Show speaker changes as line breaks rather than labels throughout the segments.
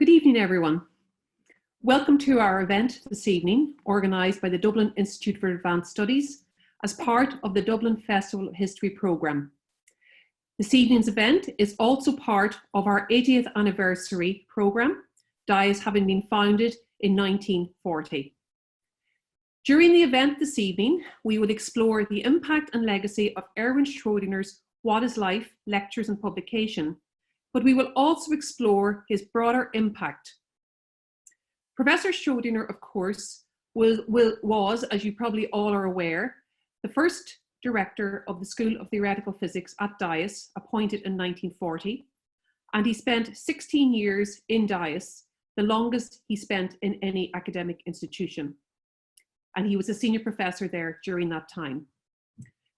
Good evening, everyone. Welcome to our event this evening, organised by the Dublin Institute for Advanced Studies as part of the Dublin Festival of History programme. This evening's event is also part of our 80th anniversary programme, DIAS having been founded in 1940. During the event this evening, we will explore the impact and legacy of Erwin Schrödinger's What is Life? Lectures and publication, but we will also explore his broader impact. Professor Schrödinger, of course, was, as you probably all are aware, the first director of the School of Theoretical Physics at DIAS, appointed in 1940, and he spent 16 years in DIAS, the longest he spent in any academic institution. And he was a senior professor there during that time.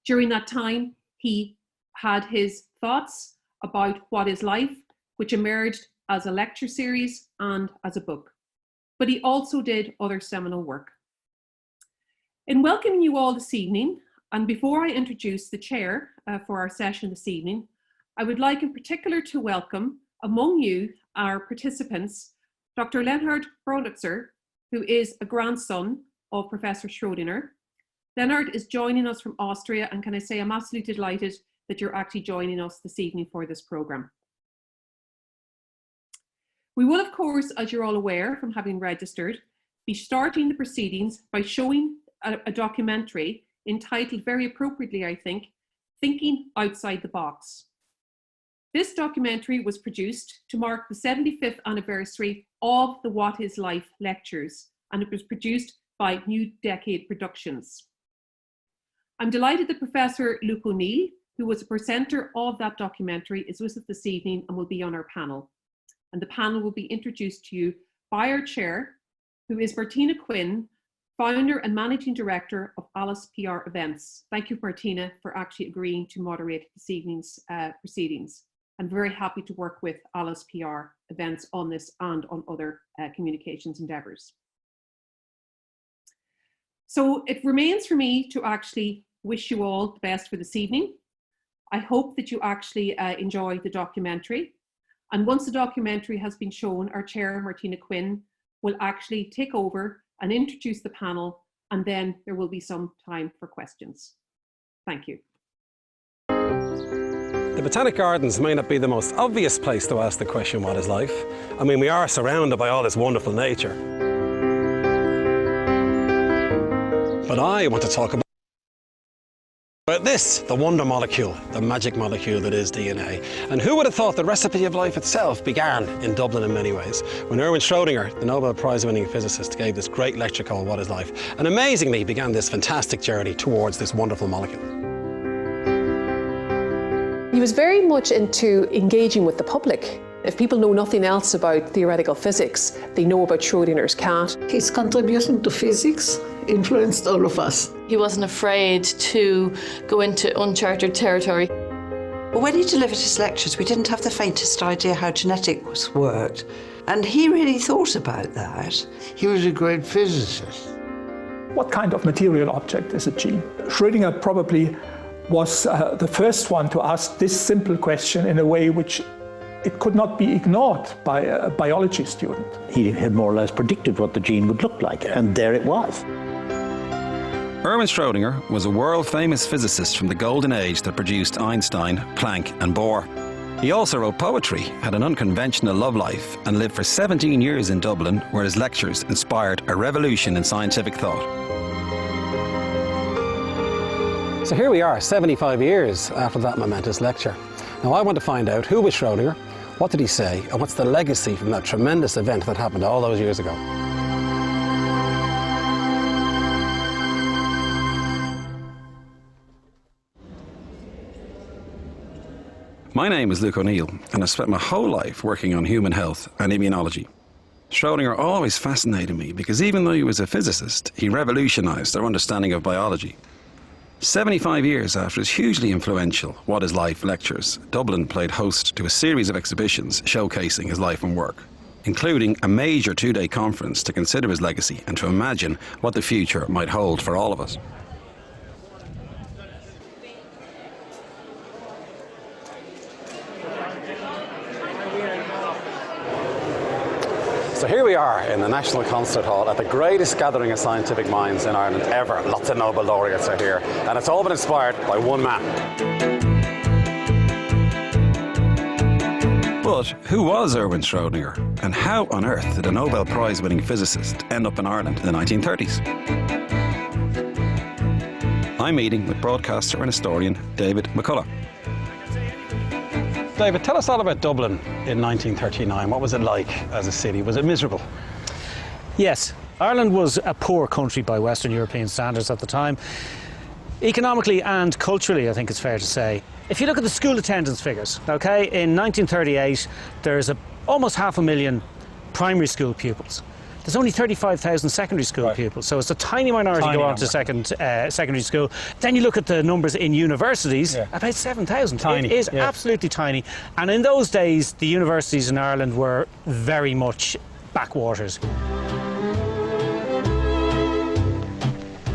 During that time, he had his thoughts about what is life, which emerged as a lecture series and as a book. But he also did other seminal work. In welcoming you all this evening, and before I introduce the chair for our session this evening, I would like in particular to welcome among you, our participants, Dr. Leonhard Broditzer, who is a grandson of Professor Schrödinger. Leonhard is joining us from Austria, and can I say I'm absolutely delighted that you're actually joining us this evening for this programme. We will, of course, as you're all aware from having registered, be starting the proceedings by showing a documentary entitled, very appropriately I think, Thinking Outside the Box. This documentary was produced to mark the 75th anniversary of the What is Life lectures, and it was produced by New Decade Productions. I'm delighted that Professor Luke O'Neill, who was a presenter of that documentary, is with us this evening and will be on our panel. And the panel will be introduced to you by our chair, who is Martina Quinn, founder and managing director of Alice PR Events. Thank you, Martina, for actually agreeing to moderate this evening's proceedings. I'm very happy to work with Alice PR Events on this and on other communications endeavours. So it remains for me to actually wish you all the best for this evening. I hope that you actually enjoy the documentary. And once the documentary has been shown, our chair, Martina Quinn, will actually take over and introduce the panel, and then there will be some time for questions. Thank you.
The Botanic Gardens may not be the most obvious place to ask the question, what is life? I mean, we are surrounded by all this wonderful nature. But I want to talk about this, the wonder molecule, the magic molecule that is DNA. And who would have thought the recipe of life itself began in Dublin in many ways, when Erwin Schrödinger, the Nobel Prize-winning physicist, gave this great lecture called What is Life, and amazingly began this fantastic journey towards this wonderful molecule.
He was very much into engaging with the public. If people know nothing else about theoretical physics, they know about Schrödinger's cat.
His contribution to physics influenced all of us.
He wasn't afraid to go into uncharted territory.
Well, when he delivered his lectures, we didn't have the faintest idea how genetics worked. And he really thought about that.
He was a great physicist.
What kind of material object is a gene? Schrödinger probably was the first one to ask this simple question in a way which it could not be ignored by a biology student.
He had more or less predicted what the gene would look like, and there it was.
Erwin Schrödinger was a world-famous physicist from the golden age that produced Einstein, Planck and Bohr. He also wrote poetry, had an unconventional love life, and lived for 17 years in Dublin, where his lectures inspired a revolution in scientific thought.
So here we are, 75 years after that momentous lecture. Now I want to find out who was Schrödinger, what did he say, and what's the legacy from that tremendous event that happened all those years ago.
My name is Luke O'Neill, and I spent my whole life working on human health and immunology. Schrödinger always fascinated me because even though he was a physicist, he revolutionised our understanding of biology. 75 years after his hugely influential What is Life lectures, Dublin played host to a series of exhibitions showcasing his life and work, including a major two-day conference to consider his legacy and to imagine what the future might hold for all of us.
So here we are in the National Concert Hall at the greatest gathering of scientific minds in Ireland ever. Lots of Nobel laureates are here, and it's all been inspired by one man.
But who was Erwin Schrödinger, and how on earth did a Nobel Prize-winning physicist end up in Ireland in the 1930s? I'm meeting with broadcaster and historian David McCullough.
David, tell us all about Dublin in 1939. What was it like as a city? Was it miserable?
Yes, Ireland was a poor country by Western European standards at the time. Economically and culturally, I think it's fair to say. If you look at the school attendance figures, okay, in 1938 there's almost 500,000 primary school pupils. There's only 35,000 secondary school pupils, so it's a tiny minority go on to secondary school. Then you look at the numbers in universities, about 7,000. It is absolutely tiny. And in those days, the universities in Ireland were very much backwaters.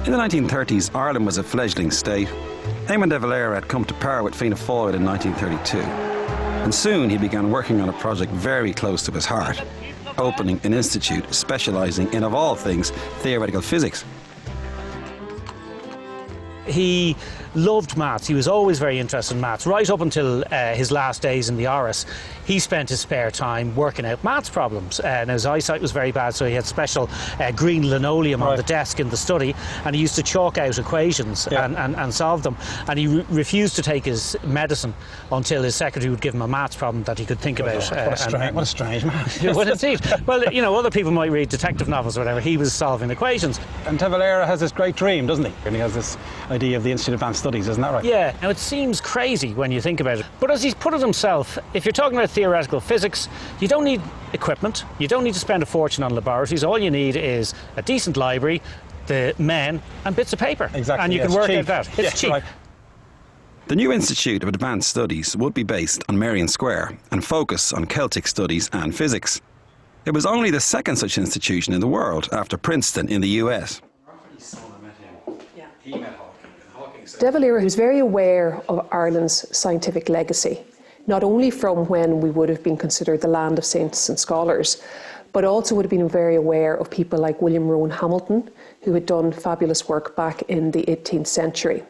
In the 1930s, Ireland was a fledgling state. Eamon de Valera had come to power with Fianna Fáil in 1932. And soon he began working on a project very close to his heart, opening an institute specialising in, of all things, theoretical physics.
He loved maths. He was always very interested in maths. Right up until his last days in the Áras, he spent his spare time working out maths problems. Now his eyesight was very bad, so he had special green linoleum on the desk in the study, and he used to chalk out equations and solve them. And he refused to take his medicine until his secretary would give him a maths problem that he could think about.
What a strange man.
Well, indeed. Well, you know, other people might read detective novels or whatever. He was solving equations.
And de Valera has this great dream, doesn't he? And he has this idea of the Institute of Advanced Studies, isn't that right?
Yeah, now it seems crazy when you think about it, but as he's put it himself, if you're talking about theoretical physics, you don't need equipment, you don't need to spend a fortune on laboratories. All you need is a decent library, the men, and bits of paper.
Exactly.
And you can work out that. It's cheap.
Right. The new Institute of Advanced Studies would be based on Merrion Square and focus on Celtic studies and physics. It was only the second such institution in the world after Princeton in the US.
De Valera was very aware of Ireland's scientific legacy, not only from when we would have been considered the land of saints and scholars, but also would have been very aware of people like William Rowan Hamilton, who had done fabulous work back in the 18th century.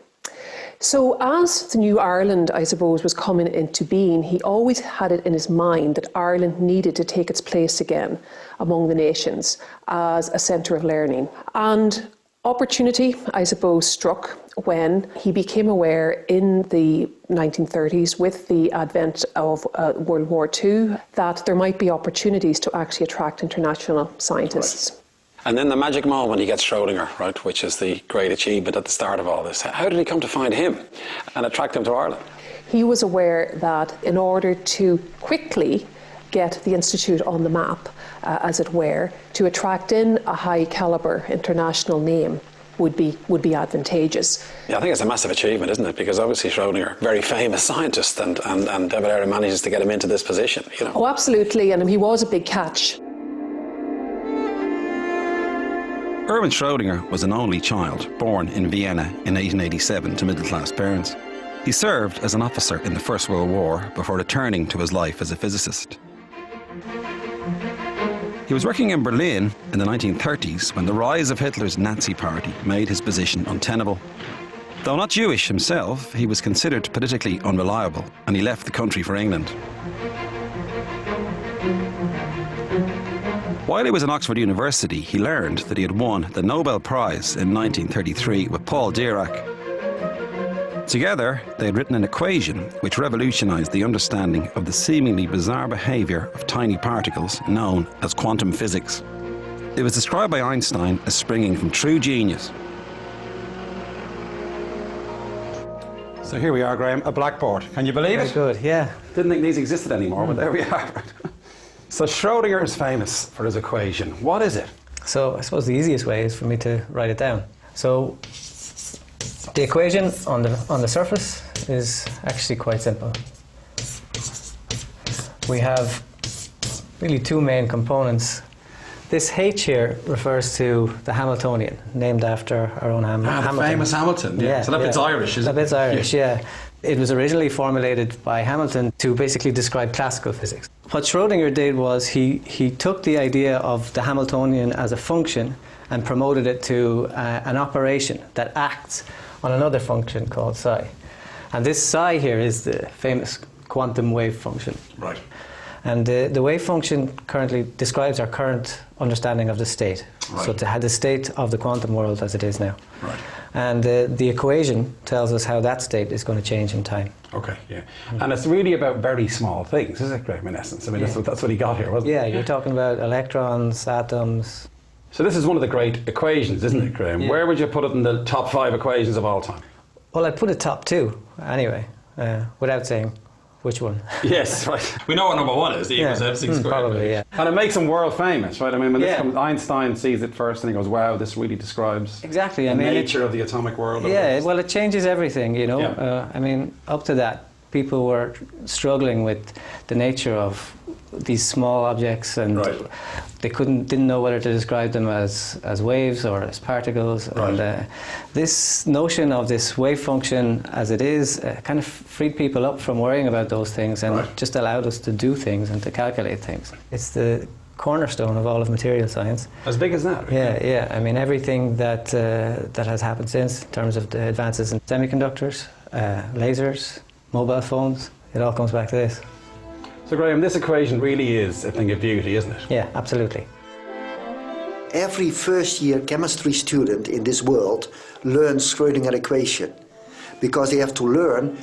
So as the new Ireland, I suppose, was coming into being, he always had it in his mind that Ireland needed to take its place again among the nations as a centre of learning. And opportunity, I suppose, struck when he became aware in the 1930s, with the advent of World War II, that there might be opportunities to actually attract international scientists.
Right. And then the magic moment, he gets Schrödinger, right, which is the great achievement at the start of all this. How did he come to find him and attract him to Ireland?
He was aware that in order to quickly get the Institute on the map, as it were, to attract in a high calibre international name would be advantageous.
Yeah, I think it's a massive achievement, isn't it? Because obviously Schrödinger, very famous scientist, and de Valera manages to get him into this position, you know.
Oh, absolutely, and he was a big catch.
Erwin Schrödinger was an only child, born in Vienna in 1887 to middle-class parents. He served as an officer in the First World War before returning to his life as a physicist. He was working in Berlin in the 1930s when the rise of Hitler's Nazi Party made his position untenable. Though not Jewish himself, he was considered politically unreliable, and he left the country for England. While he was in Oxford University, he learned that he had won the Nobel Prize in 1933 with Paul Dirac. Together, they had written an equation which revolutionised the understanding of the seemingly bizarre behaviour of tiny particles known as quantum physics. It was described by Einstein as springing from true genius.
So here we are, Graham, a blackboard. Can you believe it?
Very good, yeah.
Didn't think these existed anymore, but there we are. So Schrödinger is famous for his equation. What is it?
So I suppose the easiest way is for me to write it down. So the equation on the surface is actually quite simple. We have really two main components. This H here refers to the Hamiltonian, named after our own Hamilton.
The famous Hamilton, yeah. So that bit's Irish, isn't it?
That bit's Irish, yeah. It was originally formulated by Hamilton to basically describe classical physics. What Schrödinger did was he took the idea of the Hamiltonian as a function and promoted it to an operation that acts on another function called psi. And this psi here is the famous quantum wave function.
Right.
And the wave function currently describes our current understanding of the state.
Right.
So to have the state of the quantum world as it is now.
Right.
And the equation tells us how that state is going to change in time.
Okay, yeah. And it's really about very small things, isn't it, Graham, in essence? I mean, that's what he got here, wasn't it?
Yeah, you're talking about electrons, atoms.
So this is one of the great equations, isn't it, Graham?
Yeah.
Where would you put it in the top 5 equations of all time?
Well, I'd put it top 2, anyway, without saying which one.
Yes, right. We know what number 1 is, the equals everything squared.
Probably, yeah.
And it makes him world famous, right? I mean, when this comes, Einstein sees it first and he goes, wow, this really describes
exactly.
the nature of the atomic world.
Yeah, well, it changes everything, you know.
Yeah.
I mean, up to that, people were struggling with the nature of these small objects, and they didn't know whether to describe them as waves or as particles. Right. And this notion of this wave function as it is kind of freed people up from worrying about those things and just allowed us to do things and to calculate things. It's the cornerstone of all of material science.
As big as that? Right?
Yeah. I mean, everything that has happened since, in terms of the advances in semiconductors, lasers, mobile phones, it all comes back to this.
So Graham, this equation really is a thing of beauty, isn't it?
Yeah, absolutely.
Every first-year chemistry student in this world learns Schrödinger equation because they have to learn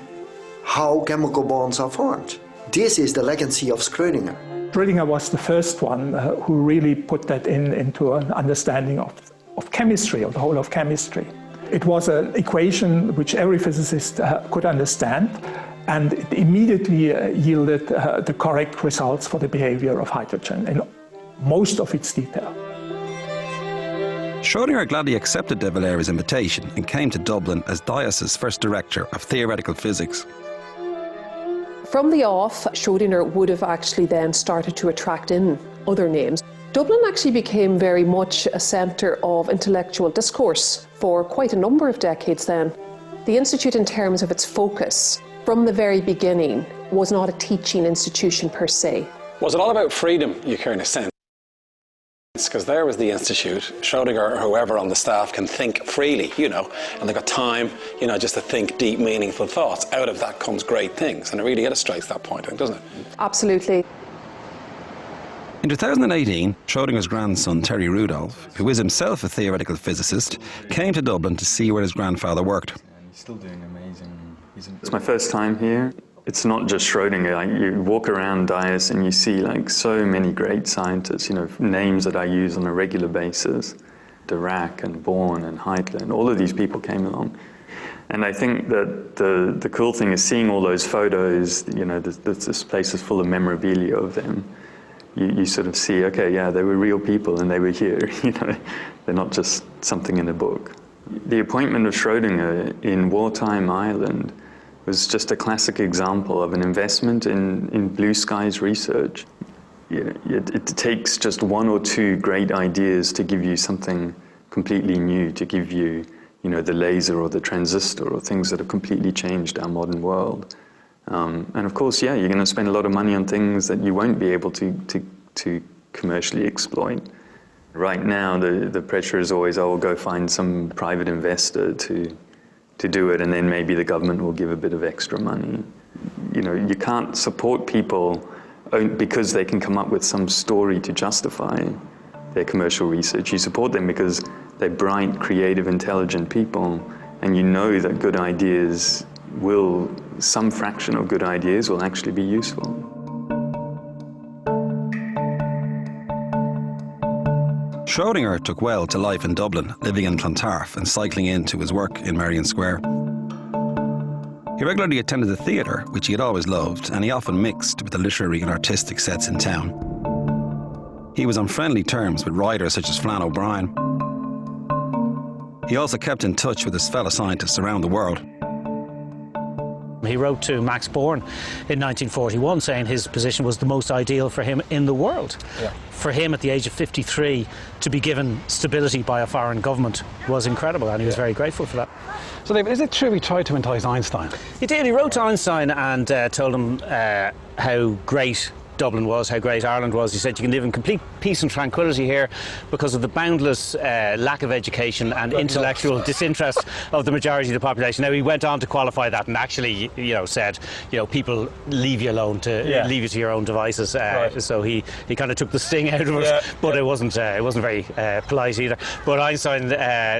how chemical bonds are formed. This is the legacy of Schrödinger.
Schrödinger was the first one who really put that into an understanding of chemistry, of the whole of chemistry. It was an equation which every physicist could understand, and it immediately yielded the correct results for the behavior of hydrogen in most of its detail.
Schrödinger gladly accepted De Valera's invitation and came to Dublin as Dios's first director of theoretical physics.
From the off, Schrödinger would have actually then started to attract in other names. Dublin actually became very much a centre of intellectual discourse for quite a number of decades then. The Institute, in terms of its focus, from the very beginning, was not a teaching institution per se.
Was it all about freedom, you care, in a sense? Because there was the Institute, Schrödinger or whoever on the staff can think freely, you know, and they've got time, you know, just to think deep, meaningful thoughts. Out of that comes great things, and it really illustrates that point, doesn't it?
Absolutely.
In 2018, Schrödinger's grandson, Terry Rudolph, who is himself a theoretical physicist, came to Dublin to see where his grandfather worked.
He's still doing amazing. It's my first time here. It's not just Schrödinger. Like, you walk around Dias and you see like so many great scientists, you know, names that I use on a regular basis. Dirac and Born and Heitler, and all of these people came along. And I think that the cool thing is seeing all those photos, you know, this place is full of memorabilia of them. You sort of see, okay, yeah, they were real people and they were here, you know. They're not just something in a book. The appointment of Schrödinger in wartime Ireland was just a classic example of an investment in blue skies research. It takes just one or two great ideas to give you something completely new, to give you, you know, the laser or the transistor or things that have completely changed our modern world. And of course, yeah, you're going to spend a lot of money on things that you won't be able to commercially exploit. Right now, the pressure is always, oh, we'll go find some private investor to do it, and then maybe the government will give a bit of extra money. You know, you can't support people because they can come up with some story to justify their commercial research. You support them because they're bright, creative, intelligent people, and you know that good ideas some fraction of good ideas will actually be useful.
Schrödinger took well to life in Dublin, living in Clontarf and cycling into his work in Merrion Square. He regularly attended the theatre, which he had always loved, and he often mixed with the literary and artistic sets in town. He was on friendly terms with writers such as Flann O'Brien. He also kept in touch with his fellow scientists around the world.
He wrote to Max Born in 1941 saying his position was the most ideal for him in the world. Yeah. For him, at the age of 53, to be given stability by a foreign government was incredible, and he was very grateful for that.
So, David, is it true he tried to entice Einstein?
He did. He wrote to Einstein and told him how great Dublin was, how great Ireland was. He said you can live in complete peace and tranquility here because of the boundless lack of education and intellectual disinterest of the majority of the population. Now, he went on to qualify that and actually, said, people leave you alone leave you to your own devices. So he kind of took the sting out of it, but it wasn't very polite either. But Einstein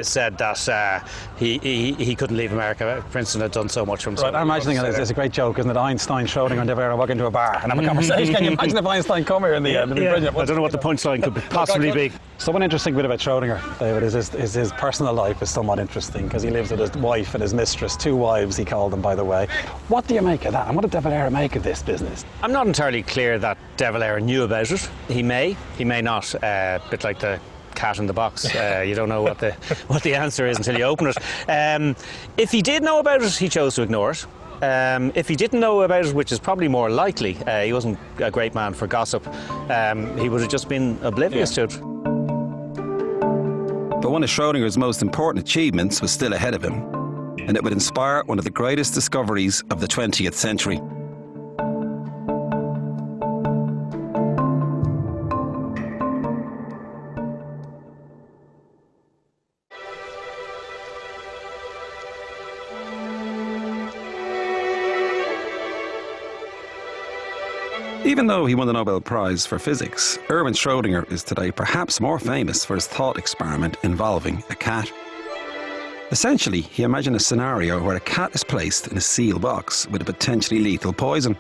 said that he couldn't leave America. Princeton had done so much for him.
Right, I'm imagining it's a great joke, isn't it? Einstein, Schrödinger, and De Vera walk into a bar and have a conversation. Can you imagine if Einstein come here in the end?
I don't know what the punchline could possibly be.
So one interesting bit about Schrödinger, David, is his personal life is somewhat interesting because he lives with his wife and his mistress, 2 wives he called them, by the way. What do you make of that? And what did De Valera make of this business?
I'm not entirely clear that De Valera knew about it. He may not. A bit like the cat in the box. You don't know what the answer is until you open it. If he did know about it, he chose to ignore it. If he didn't know about it, which is probably more likely, he wasn't a great man for gossip, he would have just been oblivious to it.
But one of Schrödinger's most important achievements was still ahead of him, and it would inspire one of the greatest discoveries of the 20th century. Even though he won the Nobel Prize for Physics, Erwin Schrödinger is today perhaps more famous for his thought experiment involving a cat. Essentially, he imagined a scenario where a cat is placed in a sealed box with a potentially lethal poison.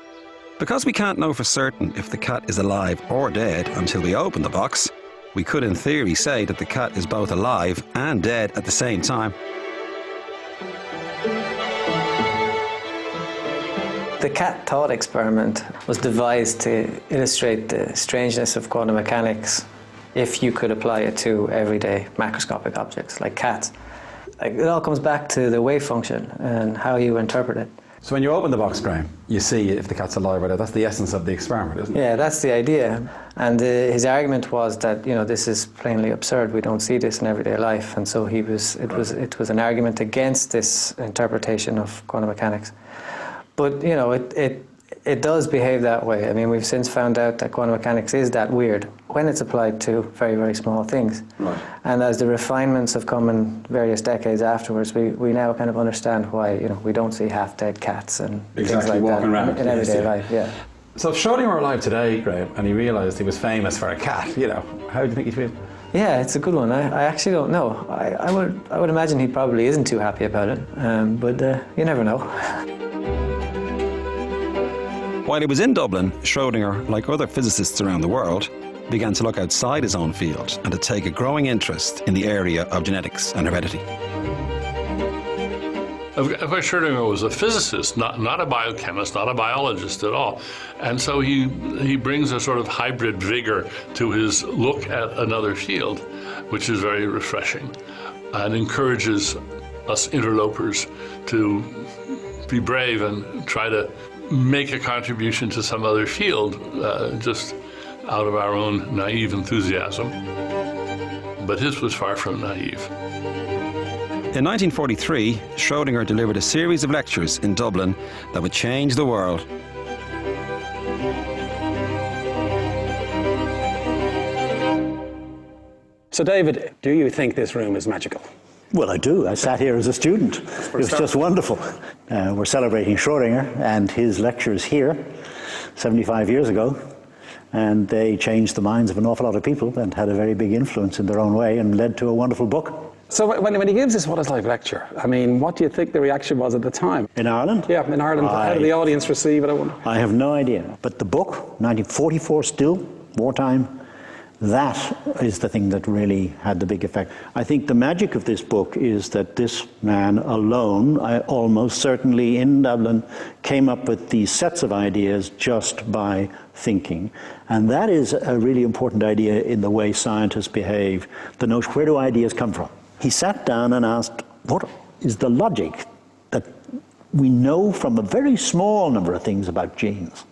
Because we can't know for certain if the cat is alive or dead until we open the box, we could in theory say that the cat is both alive and dead at the same time.
The cat thought experiment was devised to illustrate the strangeness of quantum mechanics if you could apply it to everyday macroscopic objects like cats. It all comes back to the wave function and how you interpret it.
So when you open the box, Graham, you see if the cat's alive or dead. That's the essence of the experiment, isn't it?
Yeah, that's the idea. And his argument was that, this is plainly absurd. We don't see this in everyday life. And so it was an argument against this interpretation of quantum mechanics. But, it does behave that way. I mean, we've since found out that quantum mechanics is that weird when it's applied to very, very small things. Right. And as the refinements have come in various decades afterwards, we now kind of understand why, we don't see half-dead cats and things like
walking
that
around
in everyday life. Yeah.
So if Schrödinger were alive today, Graham, and he realised he was famous for a cat, how do you think he'd feel?
Yeah, it's a good one. I actually don't know. I would imagine he probably isn't too happy about it, but you never know.
While he was in Dublin, Schrödinger, like other physicists around the world, began to look outside his own field and to take a growing interest in the area of genetics and heredity.
Of course, Schrödinger was a physicist, not a biochemist, not a biologist at all. And so he brings a sort of hybrid vigor to his look at another field, which is very refreshing and encourages us interlopers to be brave and try to make a contribution to some other field just out of our own naive enthusiasm. But his was far from naive.
In 1943, Schrödinger delivered a series of lectures in Dublin that would change the world.
So, David, do you think this room is magical?
Well, I do. I sat here as a student. It was just wonderful. We're celebrating Schrödinger and his lectures here 75 years ago, and they changed the minds of an awful lot of people and had a very big influence in their own way and led to a wonderful book.
So when he gives this What Is Life lecture, I mean, what do you think the reaction was at the time?
In Ireland?
Yeah, in Ireland. How did the audience receive it, I wonder?
I have no idea. But the book, 1944 still, wartime, that is the thing that really had the big effect. I think the magic of this book is that this man alone, almost certainly in Dublin, came up with these sets of ideas just by thinking. And that is a really important idea in the way scientists behave. The notion, where do ideas come from? He sat down and asked, what is the logic that we know from a very small number of things about genes.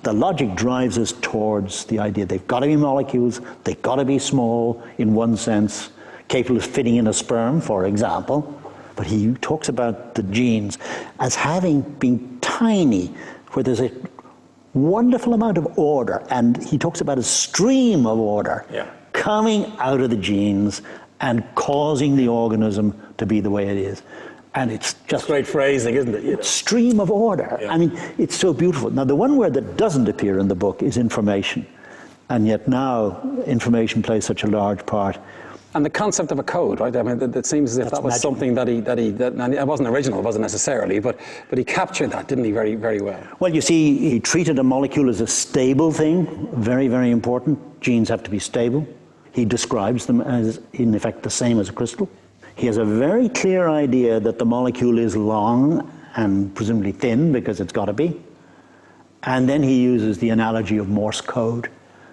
The logic drives us towards the idea they've got to be molecules, they've got to be small in one sense, capable of fitting in a sperm, for example. But he talks about the genes as having been tiny, where there's a wonderful amount of order, and he talks about a stream of order coming out of the genes and causing the organism to be the way it is. And it's just
great phrasing, isn't it? You know?
Stream of order. I mean, it's so beautiful. Now, the one word that doesn't appear in the book is information. And yet now, information plays such a large part.
And the concept of a code, right? I mean, it seems as if that was magic. Something that and it wasn't original, it wasn't necessarily, but he captured that, didn't he, very, very well?
Well, you see, he treated a molecule as a stable thing, very, very important. Genes have to be stable. He describes them as, in effect, the same as a crystal. He has a very clear idea that the molecule is long and presumably thin, because it's got to be. And then he uses the analogy of Morse code.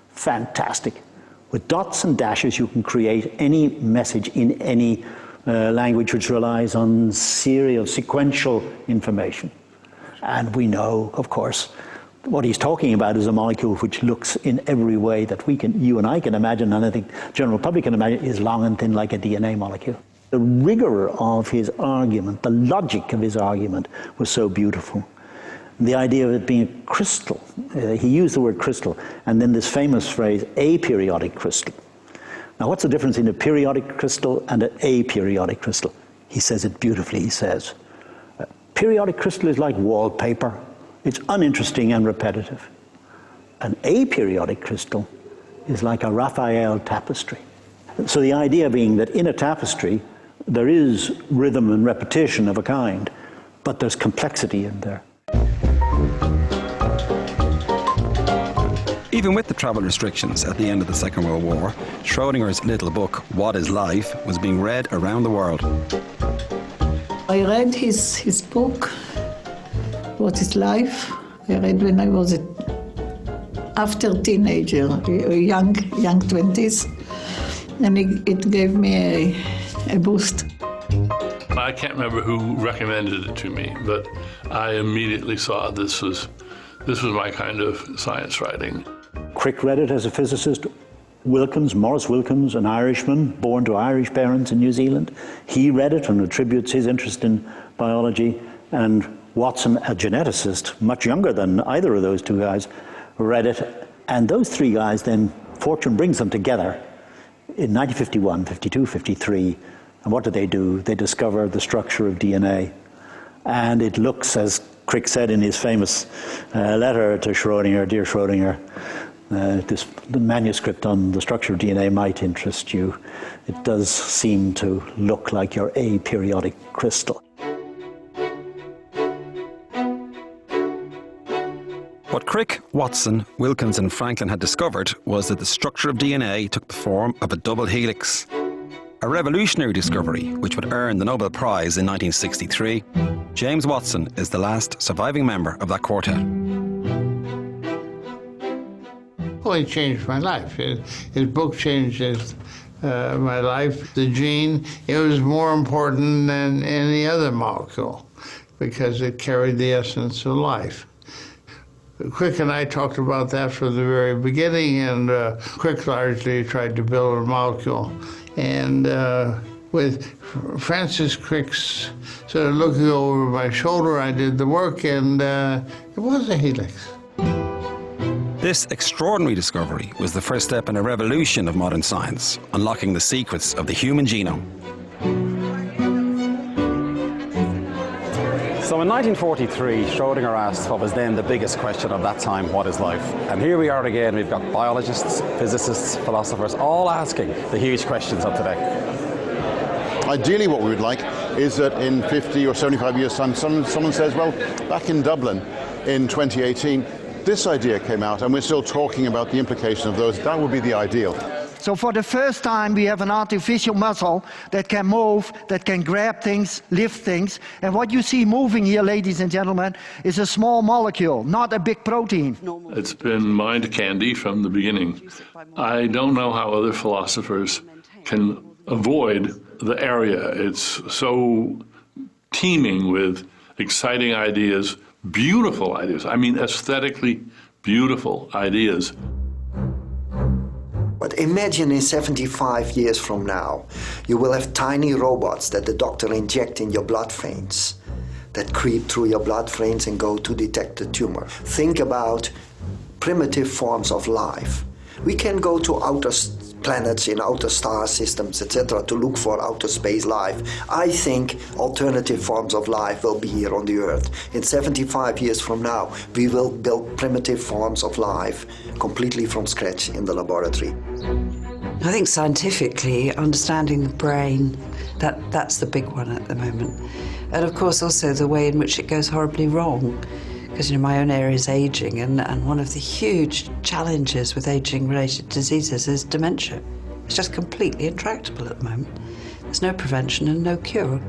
Fantastic. With dots and dashes, you can create any message in any language which relies on serial, sequential information. And we know, of course, what he's talking about is a molecule which looks in every way that you and I can imagine, and I think the general public can imagine, is long and thin like a DNA molecule. The rigor of his argument, the logic of his argument was so beautiful. The idea of it being a crystal, he used the word crystal, and then this famous phrase, aperiodic crystal. Now, what's the difference in a periodic crystal and an aperiodic crystal? He says it beautifully. He says, periodic crystal is like wallpaper. It's uninteresting and repetitive. An aperiodic crystal is like a Raphael tapestry. So the idea being that in a tapestry, there is rhythm and repetition of a kind, but there's complexity in there.
Even with the travel restrictions at the end of the Second World War, Schrödinger's little book, What is Life, was being read around the world.
I read his book, What is Life? I read when I was after teenager, young 20s, and it gave me a boost.
I can't remember who recommended it to me, but I immediately saw this was my kind of science writing.
Crick read it as a physicist. Maurice Wilkins, an Irishman, born to Irish parents in New Zealand, he read it and attributes his interest in biology. And Watson, a geneticist, much younger than either of those two guys, read it. And those three guys then, fortune brings them together in 1951, 52, 53. And what do? They discover the structure of DNA. And it looks, as Crick said in his famous letter to Schrödinger, Dear Schrödinger, the manuscript on the structure of DNA might interest you. It does seem to look like your aperiodic crystal.
What Crick, Watson, Wilkins and Franklin had discovered was that the structure of DNA took the form of a double helix. A revolutionary discovery which would earn the Nobel Prize in 1963. James Watson is the last surviving member of that quartet.
Well, it changed my life. His book changed my life. The gene, it was more important than any other molecule because it carried the essence of life. Crick and I talked about that from the very beginning, and Crick largely tried to build a molecule. And with Francis Crick's sort of looking over my shoulder, I did the work, and it was a helix.
This extraordinary discovery was the first step in a revolution of modern science, unlocking the secrets of the human genome.
So in 1943, Schrödinger asked what was then the biggest question of that time, what is life? And here we are again, we've got biologists, physicists, philosophers, all asking the huge questions of today.
Ideally what we would like is that in 50 or 75 years' time, someone says, well, back in Dublin in 2018, this idea came out and we're still talking about the implication of those. That would be the ideal.
So for the first time, we have an artificial muscle that can move, that can grab things, lift things. And what you see moving here, ladies and gentlemen, is a small molecule, not a big protein.
It's been mind candy from the beginning. I don't know how other philosophers can avoid the area. It's so teeming with exciting ideas, beautiful ideas. I mean, aesthetically beautiful ideas.
But imagine in 75 years from now, you will have tiny robots that the doctor injects in your blood veins, that creep through your blood veins and go to detect the tumor. Think about primitive forms of life. We can go to outer planets in outer star systems, etc., to look for outer space life. I think alternative forms of life will be here on the Earth. In 75 years from now, we will build primitive forms of life completely from scratch in the laboratory.
I think scientifically, understanding the brain, that's the big one at the moment. And of course also the way in which it goes horribly wrong. Because, you know, my own area is ageing, and one of the huge challenges with aging-related diseases is dementia. It's just completely intractable at the moment. There's no prevention and no cure.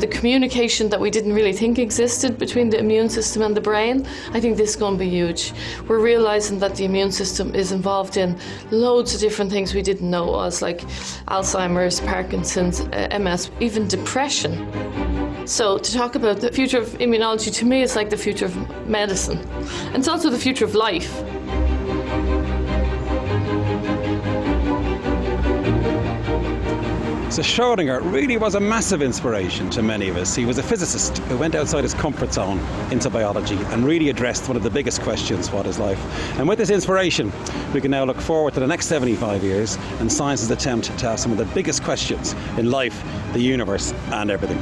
The communication that we didn't really think existed between the immune system and the brain, I think this is going to be huge. We're realising that the immune system is involved in loads of different things we didn't know was, like Alzheimer's, Parkinson's, MS, even depression. So to talk about the future of immunology, to me, is like the future of medicine. And it's also the future of life.
So Schrödinger really was a massive inspiration to many of us. He was a physicist who went outside his comfort zone into biology and really addressed one of the biggest questions, what is life? And with this inspiration, we can now look forward to the next 75 years and science's attempt to ask some of the biggest questions in life, the universe and everything.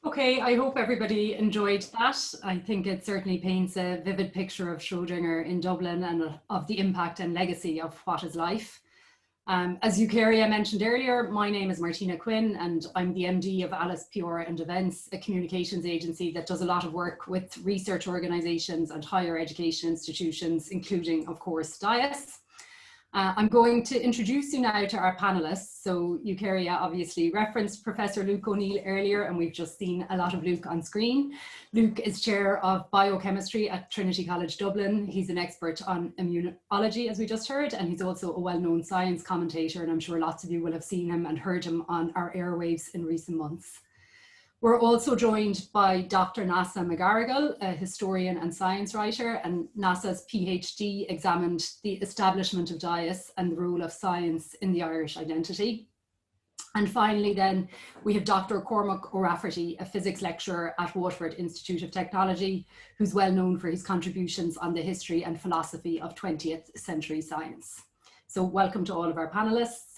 Okay, I hope everybody enjoyed that. I think it certainly paints a vivid picture of Schrödinger in Dublin and of the impact and legacy of what is life. As Eukarya mentioned earlier, my name is Martina Quinn and I'm the MD of Alice PR and Events, a communications agency that does a lot of work with research organisations and higher education institutions, including, of course, DIAS. I'm going to introduce you now to our panelists. So Eukarya obviously referenced Professor Luke O'Neill earlier, and we've just seen a lot of Luke on screen. Luke is Chair of Biochemistry at Trinity College Dublin. He's an expert on immunology, as we just heard, and he's also a well-known science commentator, and I'm sure lots of you will have seen him and heard him on our airwaves in recent months. We're also joined by Dr. Neasa McGarrigle, a historian and science writer, and Neasa's PhD examined the establishment of DIAS and the role of science in the Irish identity. And finally then, we have Dr. Cormac O'Raifeartaigh, a physics lecturer at Waterford Institute of Technology, who's well known for his contributions on the history and philosophy of 20th century science. So welcome to all of our panelists.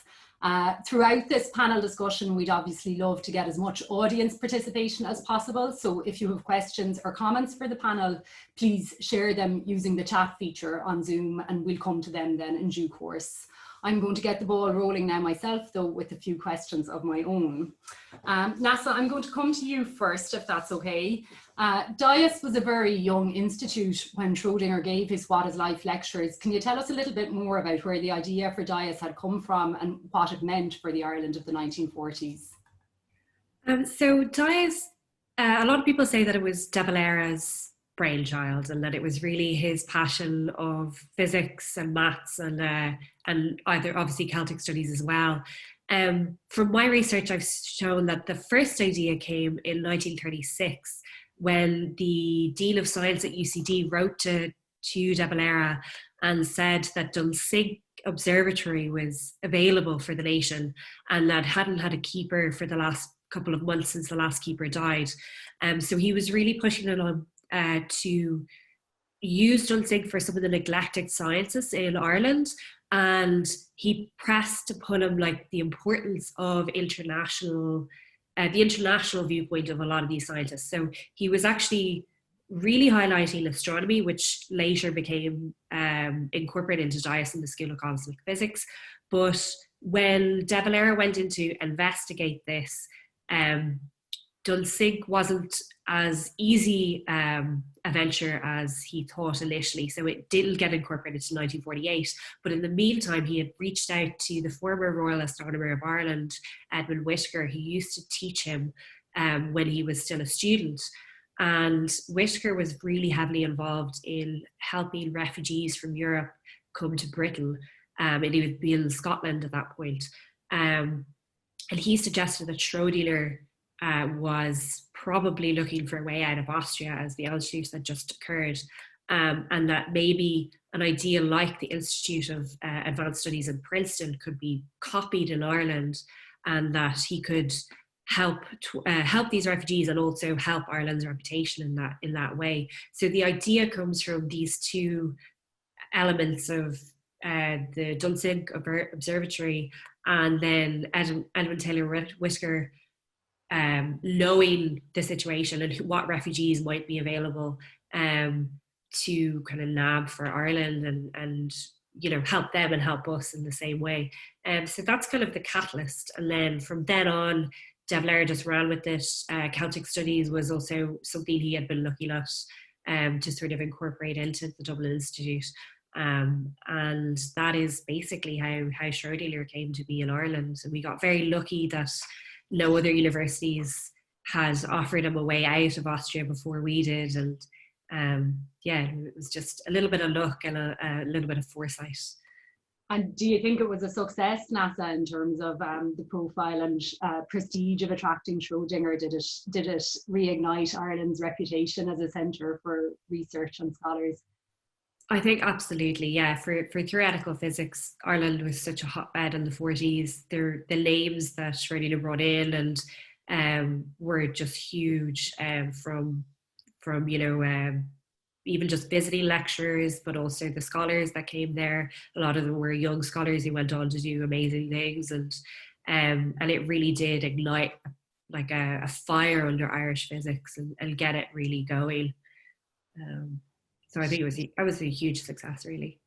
Throughout this panel discussion, we'd obviously love to get as much audience participation as possible. So if you have questions or comments for the panel, please share them using the chat feature on Zoom and we'll come to them then in due course. I'm going to get the ball rolling now myself, though, with a few questions of my own. Neasa, I'm going to come to you first, if that's okay. DIAS was a very young institute when Schrödinger gave his What is Life lectures. Can you tell us a little bit more about where the idea for DIAS had come from and what it meant for the Ireland of the 1940s?
So DIAS, a lot of people say that it was De Valera's brainchild and that it was really his passion of physics and maths and either obviously Celtic studies as well. From my research, I've shown that the first idea came in 1936 when the Dean of Science at UCD wrote to De Valera and said that Dulcig Observatory was available for the nation and that hadn't had a keeper for the last couple of months since the last keeper died. So he was really pushing it on to use Dulcig for some of the neglected sciences in Ireland, and he pressed upon him like the importance of the international viewpoint of a lot of these scientists. So he was actually really highlighting astronomy, which later became incorporated into DIAS in the School of Cosmic Physics. But when De Valera went in to investigate this, Dulcig wasn't as easy a venture as he thought initially. So it did get incorporated in 1948. But in the meantime, he had reached out to the former Royal Astronomer of Ireland, Edmund Whittaker, who used to teach him when he was still a student. And Whittaker was really heavily involved in helping refugees from Europe come to Britain. And he would be in Scotland at that point. And he suggested that Schrödinger was probably looking for a way out of Austria as the Anschluss had just occurred, and that maybe an idea like the Institute of Advanced Studies in Princeton could be copied in Ireland, and that he could help these refugees and also help Ireland's reputation in that way. So the idea comes from these two elements of the Dulcig Observatory, and then Edmund Taylor Whittaker knowing the situation and what refugees might be available to kind of nab for Ireland and you know, help them and help us in the same way. So that's kind of the catalyst. And then from then on, De Valera just ran with it. Celtic Studies was also something he had been looking at to sort of incorporate into the Dublin Institute. And that is basically how Schrödinger came to be in Ireland. And we got very lucky that no other universities had offered him a way out of Austria before we did. And yeah, it was just a little bit of luck and a little bit of foresight.
And do you think it was a success, Neasa, in terms of the profile and prestige of attracting Schrödinger? Did it reignite Ireland's reputation as a centre for research and scholars?
I think absolutely, yeah. For theoretical physics, Ireland was such a hotbed in the 40s. The names that Schrödinger brought in and were just huge from you know, even just visiting lecturers, but also the scholars that came there. A lot of them were young scholars who went on to do amazing things, and it really did ignite like a fire under Irish physics and get it really going. So I think it was a huge success, really.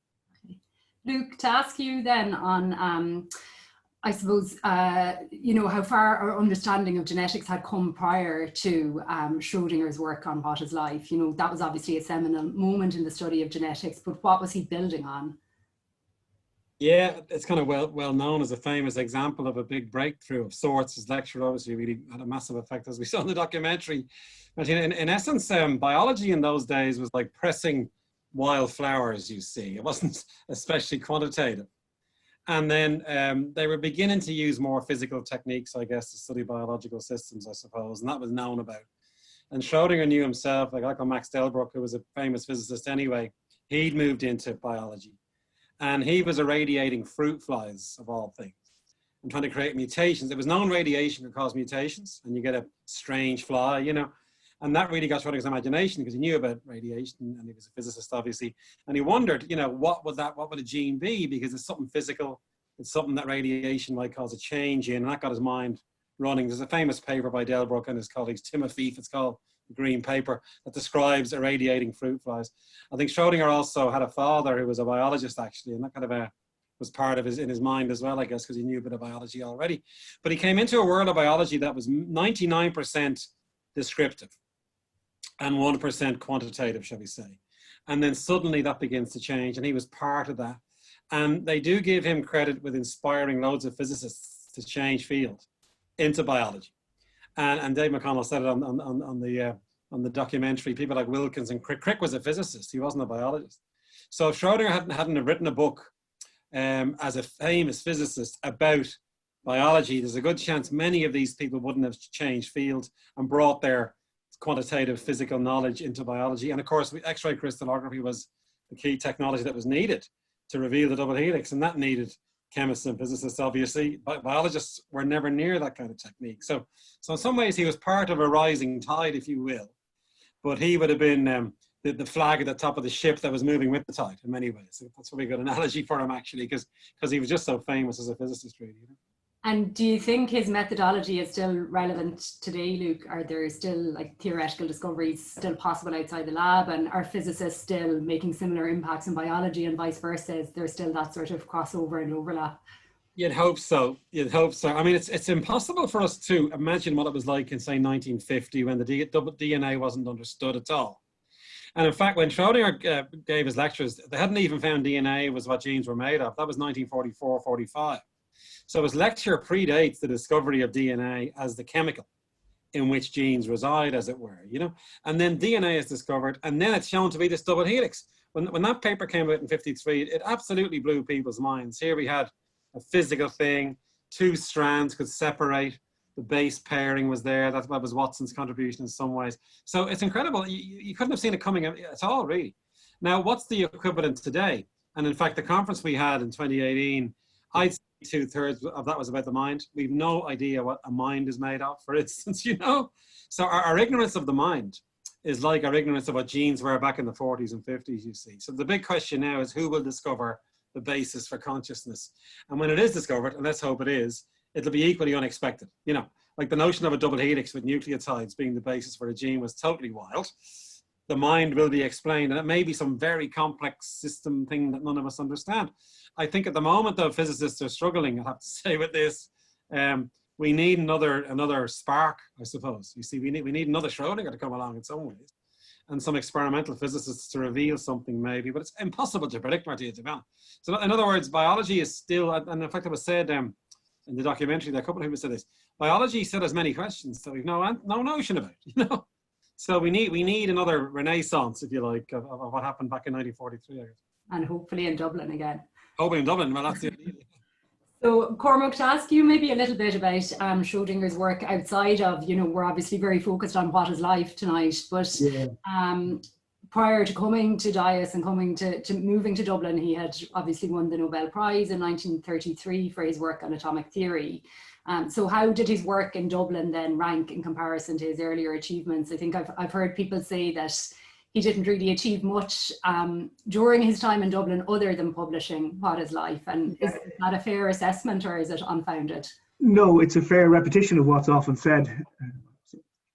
Luke, to ask you then on, I suppose, you know, how far our understanding of genetics had come prior to Schrödinger's work on What is Life. You know, that was obviously a seminal moment in the study of genetics, but what was he building on?
Yeah, it's kind of well known as a famous example of a big breakthrough of sorts. His lecture obviously really had a massive effect, as we saw in the documentary. But in essence, biology in those days was like pressing wildflowers, you see. It wasn't especially quantitative. And then they were beginning to use more physical techniques, I guess, to study biological systems, I suppose, and that was known about. And Schrödinger knew himself, like Max Delbruck, who was a famous physicist anyway, he'd moved into biology. And he was irradiating fruit flies, of all things, and trying to create mutations. It was known radiation could cause mutations, and you get a strange fly, you know. And that really got Schrödinger's imagination, because he knew about radiation, and he was a physicist, obviously. And he wondered, you know, what would a gene be? Because it's something physical. It's something that radiation might cause a change in. And that got his mind running. There's a famous paper by Delbruck and his colleagues, Tim O'Feef, it's called The Green Paper, that describes irradiating fruit flies. I think Schrödinger also had a father who was a biologist, actually, and that kind of was part of in his mind as well, I guess, because he knew a bit of biology already. But he came into a world of biology that was 99% descriptive and 1% quantitative, shall we say. And then suddenly that begins to change, and he was part of that. And they do give him credit with inspiring loads of physicists to change field into biology. And Dave McConnell said it on the documentary. People like Wilkins and Crick was a physicist. He wasn't a biologist. So if Schrödinger hadn't written a book as a famous physicist about biology, there's a good chance many of these people wouldn't have changed field and brought their quantitative physical knowledge into biology. And of course, X-ray crystallography was the key technology that was needed to reveal the double helix, and that needed chemists and physicists, obviously. Biologists were never near that kind of technique. So in some ways, he was part of a rising tide, if you will. But he would have been the flag at the top of the ship that was moving with the tide in many ways. So that's a really good analogy for him, actually, because he was just so famous as a physicist, really. You know?
And do you think his methodology is still relevant today, Luke? Are there still like theoretical discoveries still possible outside the lab? And are physicists still making similar impacts in biology and vice versa? Is there still that sort of crossover and overlap?
You'd hope so. You'd hope so. I mean, it's impossible for us to imagine what it was like in, say, 1950 when the DNA wasn't understood at all. And in fact, when Schrödinger gave his lectures, they hadn't even found DNA was what genes were made of. That was 1944, 45. So his lecture predates the discovery of DNA as the chemical in which genes reside, as it were, you know. And then DNA is discovered, and then it's shown to be this double helix. When that paper came out in 53, it absolutely blew people's minds. Here we had a physical thing, two strands could separate, the base pairing was there. That was Watson's contribution in some ways. So it's incredible. You couldn't have seen it coming at all, really. Now, what's the equivalent today? And in fact, the conference we had in 2018, I'd say 2/3 of that was about the mind. We've no idea what a mind is made of, for instance, you know? So our ignorance of the mind is like our ignorance of what genes were back in the 40s and 50s, you see. So the big question now is who will discover the basis for consciousness? And when it is discovered, and let's hope it is, it'll be equally unexpected. You know, like the notion of a double helix with nucleotides being the basis for a gene was totally wild. The mind will be explained, and it may be some very complex system thing that none of us understand. I think at the moment, though, physicists are struggling, I have to say, with this. We need another spark, I suppose. You see, we need another Schrödinger to come along in some ways, and some experimental physicists to reveal something maybe, but it's impossible to predict, Martina, to be honest. So in other words, biology is still, and in fact it was said in the documentary, there a couple of people said this, biology still has many questions that we've no notion about, you know? So we need another renaissance, if you like, of what happened back in 1943, I guess.
And hopefully in Dublin again.
Hopefully in Dublin, well, that's the idea.
So, Cormac, to ask you maybe a little bit about Schrödinger's work outside of, you know, we're obviously very focused on what is life tonight, but prior to coming to DIAS and coming to moving to Dublin, he had obviously won the Nobel Prize in 1933 for his work on atomic theory. So how did his work in Dublin then rank in comparison to his earlier achievements? I think I've heard people say that he didn't really achieve much during his time in Dublin other than publishing What is Life? And is that a fair assessment, or is it unfounded?
No, it's a fair repetition of what's often said.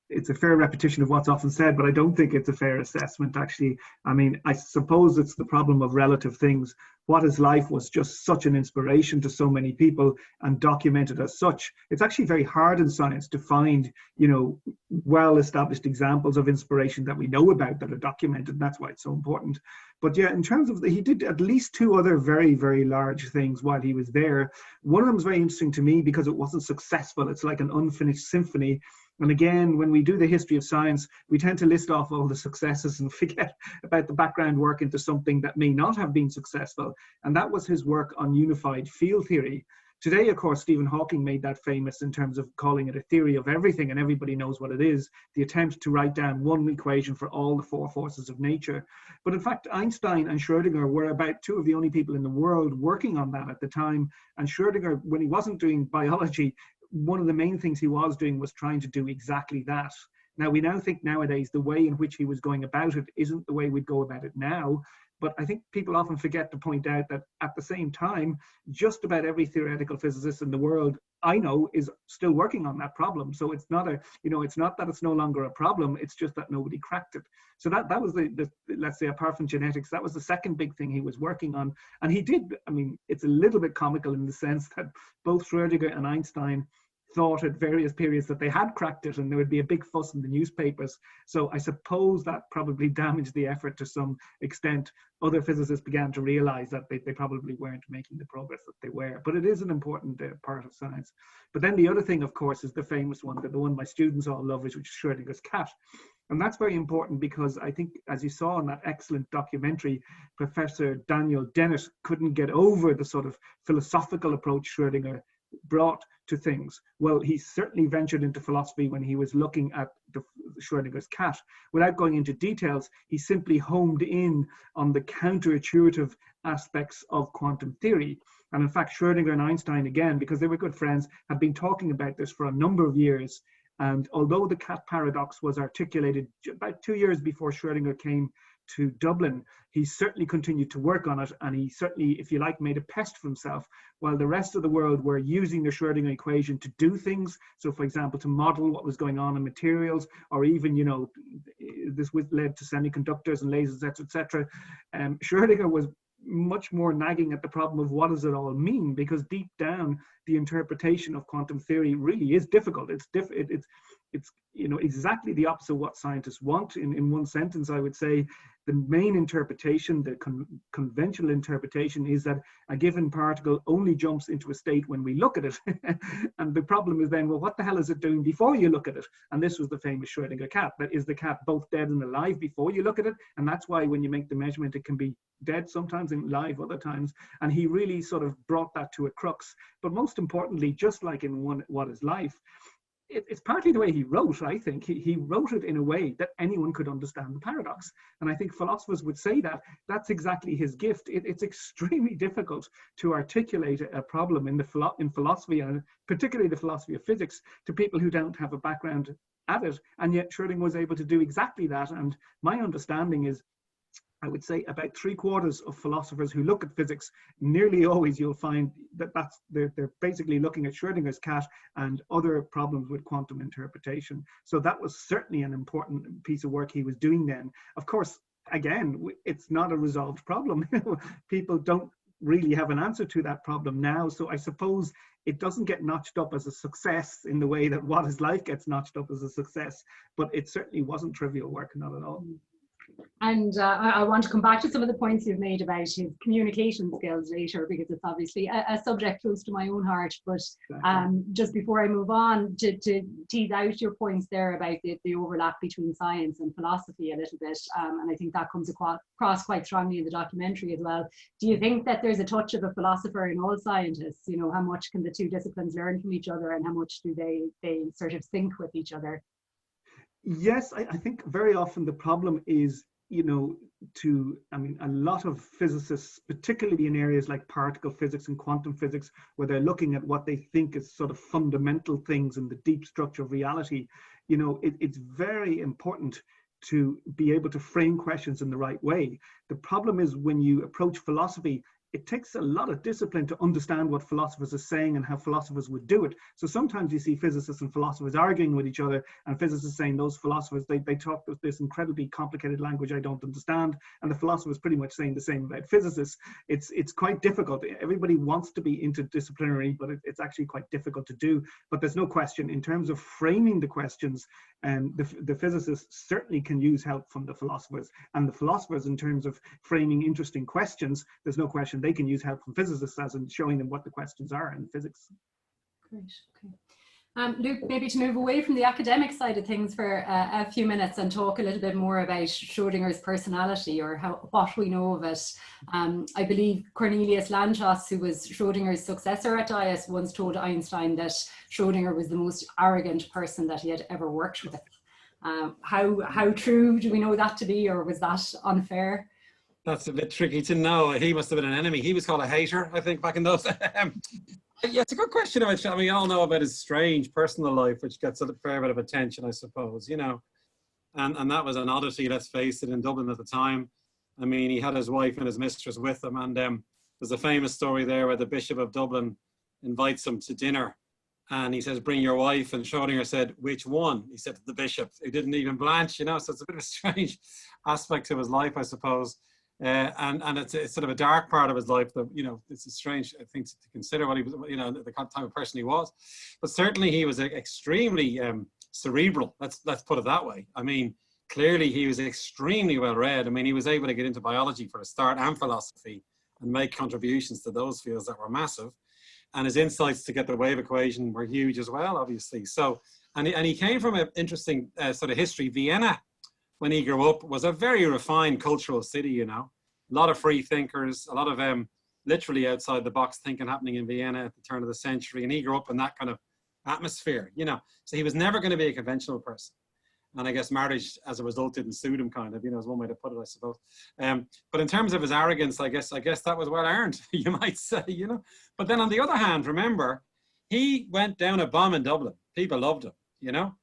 It's a fair repetition of what's often said, but I don't think it's a fair assessment, actually. I mean, I suppose it's the problem of relative things. What is Life was just such an inspiration to so many people and documented as such. It's actually very hard in science to find, you know, well-established examples of inspiration that we know about that are documented. And that's why it's so important. But yeah, in terms of, he did at least two other very, very large things while he was there. One of them was very interesting to me because it wasn't successful. It's like an unfinished symphony. And again, when we do the history of science, we tend to list off all the successes and forget about the background work into something that may not have been successful. And that was his work on unified field theory. Today, of course, Stephen Hawking made that famous in terms of calling it a theory of everything, and everybody knows what it is, the attempt to write down one equation for all the four forces of nature. But in fact, Einstein and Schrödinger were about two of the only people in the world working on that at the time. And Schrödinger, when he wasn't doing biology, one of the main things he was doing was trying to do exactly that. Now, we now think nowadays the way in which he was going about it isn't the way we'd go about it now. But I think people often forget to point out that at the same time, just about every theoretical physicist in the world I know is still working on that problem. So it's not a, you know, it's not that it's no longer a problem, it's just that nobody cracked it. So that was the let's say, apart from genetics, that was the second big thing he was working on. And he did, I mean, it's a little bit comical in the sense that both Schrödinger and Einstein thought at various periods that they had cracked it and there would be a big fuss in the newspapers. So I suppose that probably damaged the effort to some extent. Other physicists began to realize that they probably weren't making the progress that they were. But it is an important part of science. But then the other thing, of course, is the famous one, the one my students all love, which is Schrödinger's cat. And that's very important because I think, as you saw in that excellent documentary, Professor Daniel Dennett couldn't get over the sort of philosophical approach Schrödinger brought to things. Well, he certainly ventured into philosophy when he was looking at Schrödinger's cat. Without going into details, he simply homed in on the counterintuitive aspects of quantum theory. And in fact, Schrödinger and Einstein, again, because they were good friends, had been talking about this for a number of years. And although the cat paradox was articulated about 2 years before Schrödinger came to Dublin, he certainly continued to work on it, and he certainly, if you like, made a pest for himself, while the rest of the world were using the Schrödinger equation to do things. So, for example, to model what was going on in materials, or even, you know, this led to semiconductors and lasers, etc., etc. Schrödinger was much more nagging at the problem of what does it all mean, because deep down the interpretation of quantum theory really is difficult. It's you know, exactly the opposite of what scientists want. In one sentence, I would say the main interpretation, the conventional interpretation, is that a given particle only jumps into a state when we look at it. And the problem is then, well, what the hell is it doing before you look at it? And this was the famous Schrödinger cat. But is the cat both dead and alive before you look at it? And that's why when you make the measurement, it can be dead sometimes and live other times. And he really sort of brought that to a crux. But most importantly, just like in What is Life, it's partly the way he wrote, I think. He wrote it in a way that anyone could understand the paradox. And I think philosophers would say that that's exactly his gift. It's extremely difficult to articulate a problem in philosophy, and particularly the philosophy of physics, to people who don't have a background at it. And yet Schrödinger was able to do exactly that. And my understanding is, I would say about 3/4 of philosophers who look at physics, nearly always you'll find that they're basically looking at Schrödinger's cat and other problems with quantum interpretation. So that was certainly an important piece of work he was doing then. Of course, again, it's not a resolved problem. People don't really have an answer to that problem now. So I suppose it doesn't get notched up as a success in the way that What is Life gets notched up as a success, but it certainly wasn't trivial work, not at all.
And I want to come back to some of the points you've made about his communication skills later, because it's obviously a subject close to my own heart. But just before I move on, to tease out your points there about the overlap between science and philosophy a little bit, and I think that comes across quite strongly in the documentary as well. Do you think that there's a touch of a philosopher in all scientists? You know, how much can the two disciplines learn from each other, and how much do they sort of sync with each other?
Yes, I think very often the problem is, you know, a lot of physicists, particularly in areas like particle physics and quantum physics, where they're looking at what they think is sort of fundamental things in the deep structure of reality, you know, it's very important to be able to frame questions in the right way. The problem is when you approach philosophy, it takes a lot of discipline to understand what philosophers are saying and how philosophers would do it. So sometimes you see physicists and philosophers arguing with each other, and physicists saying those philosophers, they talk this incredibly complicated language I don't understand, and the philosophers pretty much saying the same about physicists. It's quite difficult. Everybody wants to be interdisciplinary, but it's actually quite difficult to do. But there's no question, in terms of framing the questions, the physicists certainly can use help from the philosophers, and the philosophers, in terms of framing interesting questions, there's no question they can use help from physicists as in showing them what the questions are in physics.
Great, okay. Luke, maybe to move away from the academic side of things for a few minutes and talk a little bit more about Schrödinger's personality, or what we know of it. I believe Cornelius Lanchos, who was Schrödinger's successor at Dias, once told Einstein that Schrödinger was the most arrogant person that he had ever worked with. How true do we know that to be, or was that unfair?
That's a bit tricky to know. He must have been an enemy. He was called a hater, I think, back in those. Yeah, it's a good question. I mean, we all know about his strange personal life, which gets a fair bit of attention, I suppose, you know. And that was an oddity, let's face it, in Dublin at the time. I mean, he had his wife and his mistress with him, and there's a famous story there where the Bishop of Dublin invites him to dinner, and he says, "Bring your wife," and Schrödinger said, "Which one?" He said to the bishop. He didn't even blanch, you know, so it's a bit of a strange aspect to his life, I suppose. And it's sort of a dark part of his life that, you know, it's a strange thing to consider what he was, you know, the type of person he was. But certainly he was extremely cerebral, let's put it that way. I mean, clearly he was extremely well read. I mean, he was able to get into biology for a start, and philosophy, and make contributions to those fields that were massive. And his insights to get the wave equation were huge as well, obviously. So, and he came from an interesting sort of history. Vienna, when he grew up, was a very refined cultural city, you know. A lot of free thinkers, a lot of literally outside the box thinking happening in Vienna at the turn of the century. And he grew up in that kind of atmosphere, you know. So he was never going to be a conventional person. And I guess marriage, as a result, didn't suit him, kind of, you know, is one way to put it, I suppose. But in terms of his arrogance, I guess that was well earned, you might say, you know. But then on the other hand, remember, he went down a bomb in Dublin. People loved him, you know.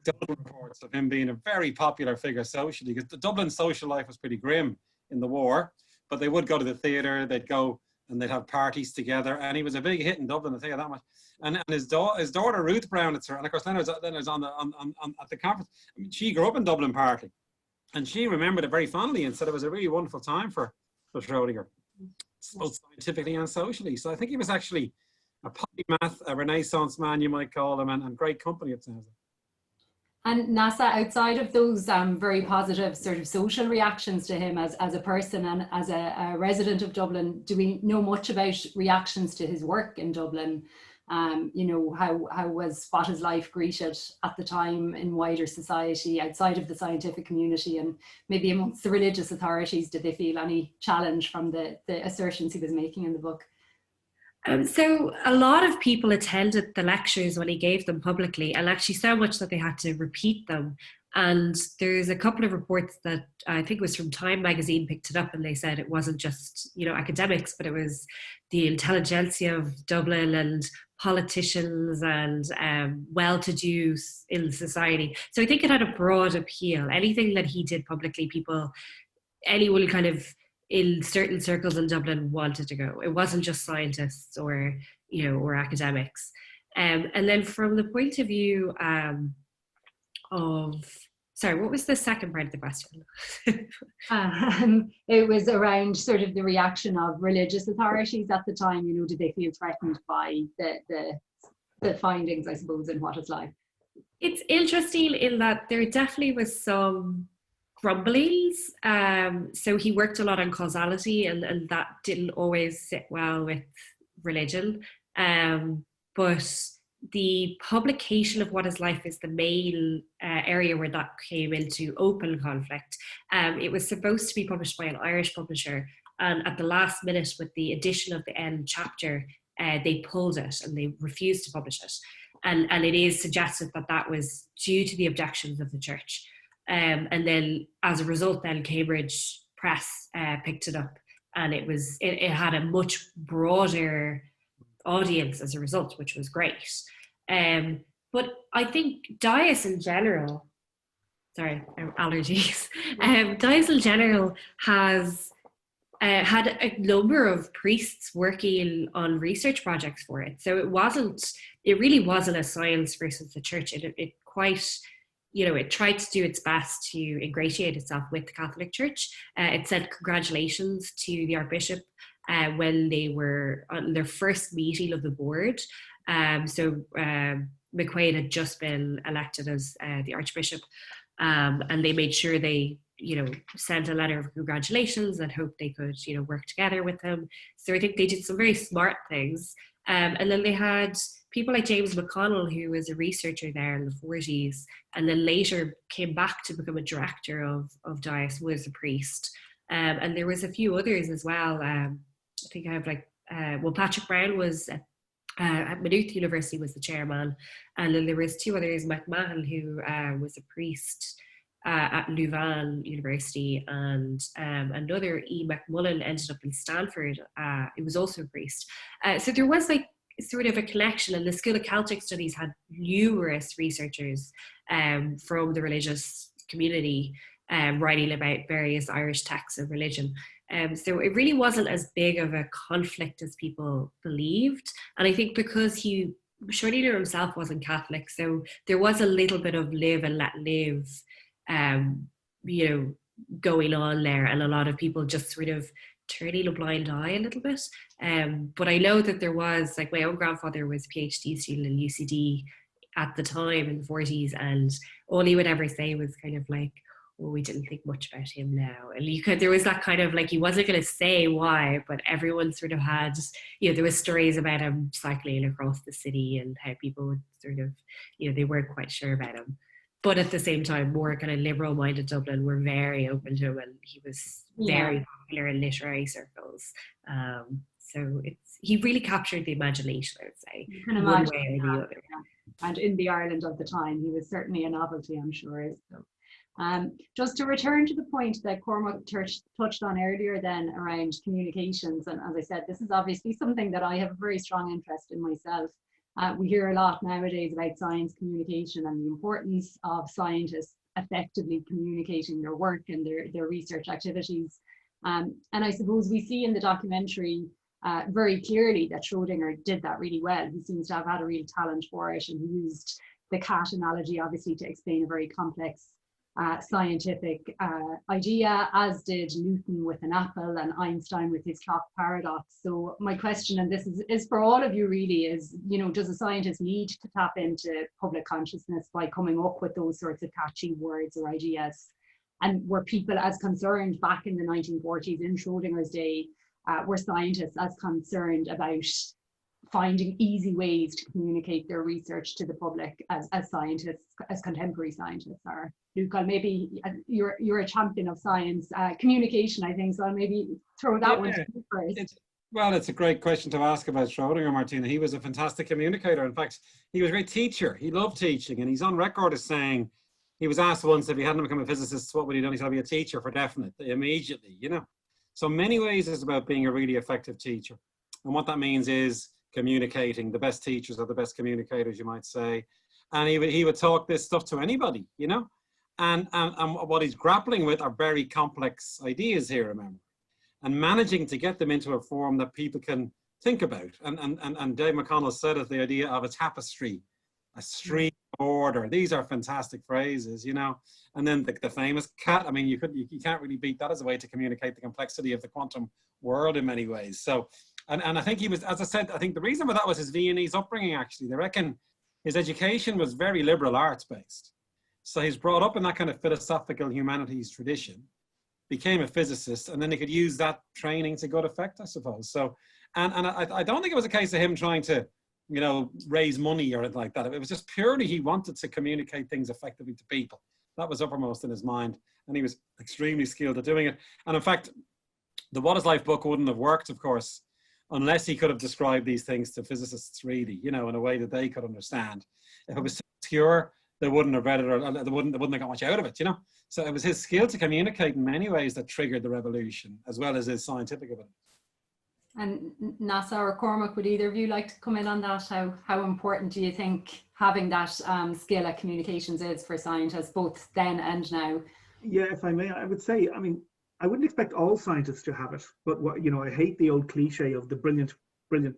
Dublin reports of him being a very popular figure socially, because the Dublin social life was pretty grim in the war, but they would go to the theatre, they'd go and they'd have parties together, and he was a big hit in Dublin, I'll tell you that much. And his daughter Ruth Brownitzer, and of course then I was at the conference. I mean, she grew up in Dublin partly, and she remembered it very fondly and said it was a really wonderful time for Schrödinger. both scientifically and socially. So I think he was actually a polymath, a Renaissance man, you might call him, and great company, it sounds like.
And Neasa, outside of those very positive sort of social reactions to him as a person and as a resident of Dublin, do we know much about reactions to his work in Dublin? You know, how was what his life greeted at the time in wider society, outside of the scientific community, and maybe amongst the religious authorities? Did they feel any challenge from the assertions he was making in the book?
So a lot of people attended the lectures when he gave them publicly, and actually so much that they had to repeat them. And there's a couple of reports that I think it was from Time magazine picked it up, and they said it wasn't just, you know, academics, but it was the intelligentsia of Dublin and politicians and well-to-do in society. So I think it had a broad appeal. Anything that he did publicly, anyone kind of in certain circles in Dublin wanted to go. It wasn't just scientists or, you know, or academics. And then from the point of view sorry, what was the second part of the question?
It was around sort of the reaction of religious authorities at the time. You know, did they feel threatened by the findings, I suppose, in what it's like?
It's interesting in that there definitely was some grumblings. So he worked a lot on causality, and that didn't always sit well with religion. But the publication of What is Life is the main area where that came into open conflict. It was supposed to be published by an Irish publisher, and at the last minute, with the addition of the end chapter, they pulled it and they refused to publish it. And it is suggested that that was due to the objections of the church. And then as a result, then Cambridge Press picked it up, and it had a much broader audience as a result, which was great. But I think Dias in general, sorry, allergies. Dias in general has had a number of priests working on research projects for it. So it really wasn't a science versus the church. It quite, you know, it tried to do its best to ingratiate itself with the Catholic Church. It said congratulations to the Archbishop when they were on their first meeting of the board. So McQuaid had just been elected as the Archbishop, and they made sure they, you know, sent a letter of congratulations and hoped they could, you know, work together with him. So I think they did some very smart things. And then they had people like James McConnell, who was a researcher there in the 40s, and then later came back to become a director of Dias, was a priest. And there was a few others as well. I think I have Patrick Brown was at Maynooth University, was the chairman. And then there was two others, McMahon, who was a priest at Louvain University, and another E. McMullen ended up in Stanford. It was also a priest. So there was like sort of a connection, and the School of Celtic Studies had numerous researchers from the religious community writing about various Irish texts of religion. So it really wasn't as big of a conflict as people believed. And I think because Schrödinger himself wasn't Catholic, so there was a little bit of live and let live, you know, going on there, and a lot of people just sort of turning a blind eye a little bit. But I know that there was, like, my own grandfather was a PhD student in UCD at the time in the 40s, and all he would ever say was kind of like, well, we didn't think much about him now. And there was that kind of like, he wasn't going to say why, but everyone sort of had, you know, there was stories about him cycling across the city and how people would sort of, you know, they weren't quite sure about him. But at the same time, more kind of liberal-minded Dublin were very open to him, and he was very popular in literary circles. So he really captured the imagination, I would say, one way or the other.
And in the Ireland of the time, he was certainly a novelty, I'm sure. So. Just to return to the point that Cormac touched on earlier then around communications, and as I said, this is obviously something that I have a very strong interest in myself. We hear a lot nowadays about science communication and the importance of scientists effectively communicating their work and their research activities. And I suppose we see in the documentary very clearly that Schrödinger did that really well. He seems to have had a real talent for it, and he used the cat analogy obviously to explain a very complex scientific idea, as did Newton with an apple and Einstein with his clock paradox. So my question, and this is for all of you really, is, you know, does a scientist need to tap into public consciousness by coming up with those sorts of catchy words or ideas? And were people as concerned back in the 1940s in Schrödinger's day, were scientists as concerned about finding easy ways to communicate their research to the public as scientists, as contemporary scientists are? Luca, maybe you're a champion of science communication, I think, so I'll maybe throw that one to you first.
Well, it's a great question to ask about Schrödinger, Martina. He was a fantastic communicator. In fact, he was a great teacher. He loved teaching, and he's on record as saying, he was asked once if he hadn't become a physicist, what would he done? He said, I'd be a teacher for definite, immediately, you know. So in many ways, it's about being a really effective teacher. And what that means is communicating. The best teachers are the best communicators, you might say. And he would talk this stuff to anybody, you know. And what he's grappling with are very complex ideas here, remember. And managing to get them into a form that people can think about. And Dave McConnell said it, the idea of a tapestry, a stream of order. These are fantastic phrases, you know. And then the famous cat, I mean, you can't really beat that as a way to communicate the complexity of the quantum world in many ways. So, and I think he was, as I said, I think the reason for that was his Viennese upbringing, actually. They reckon his education was very liberal arts based. So he's brought up in that kind of philosophical humanities tradition, became a physicist, and then he could use that training to good effect, I suppose. So, and I don't think it was a case of him trying to, you know, raise money or anything like that. It was just purely he wanted to communicate things effectively to people. That was uppermost in his mind, and he was extremely skilled at doing it. And in fact, the What is Life book wouldn't have worked, of course, unless he could have described these things to physicists really, you know, in a way that they could understand. If it was too obscure, they wouldn't have read it, or they wouldn't have got much out of it, you know. So it was his skill to communicate in many ways that triggered the revolution, as well as his scientific ability.
And Neasa or Cormac, would either of you like to come in on that? How important do you think having that skill at communications is for scientists, both then and now?
Yeah, if I may, I would say, I mean, I wouldn't expect all scientists to have it, but what, you know, I hate the old cliche of the brilliant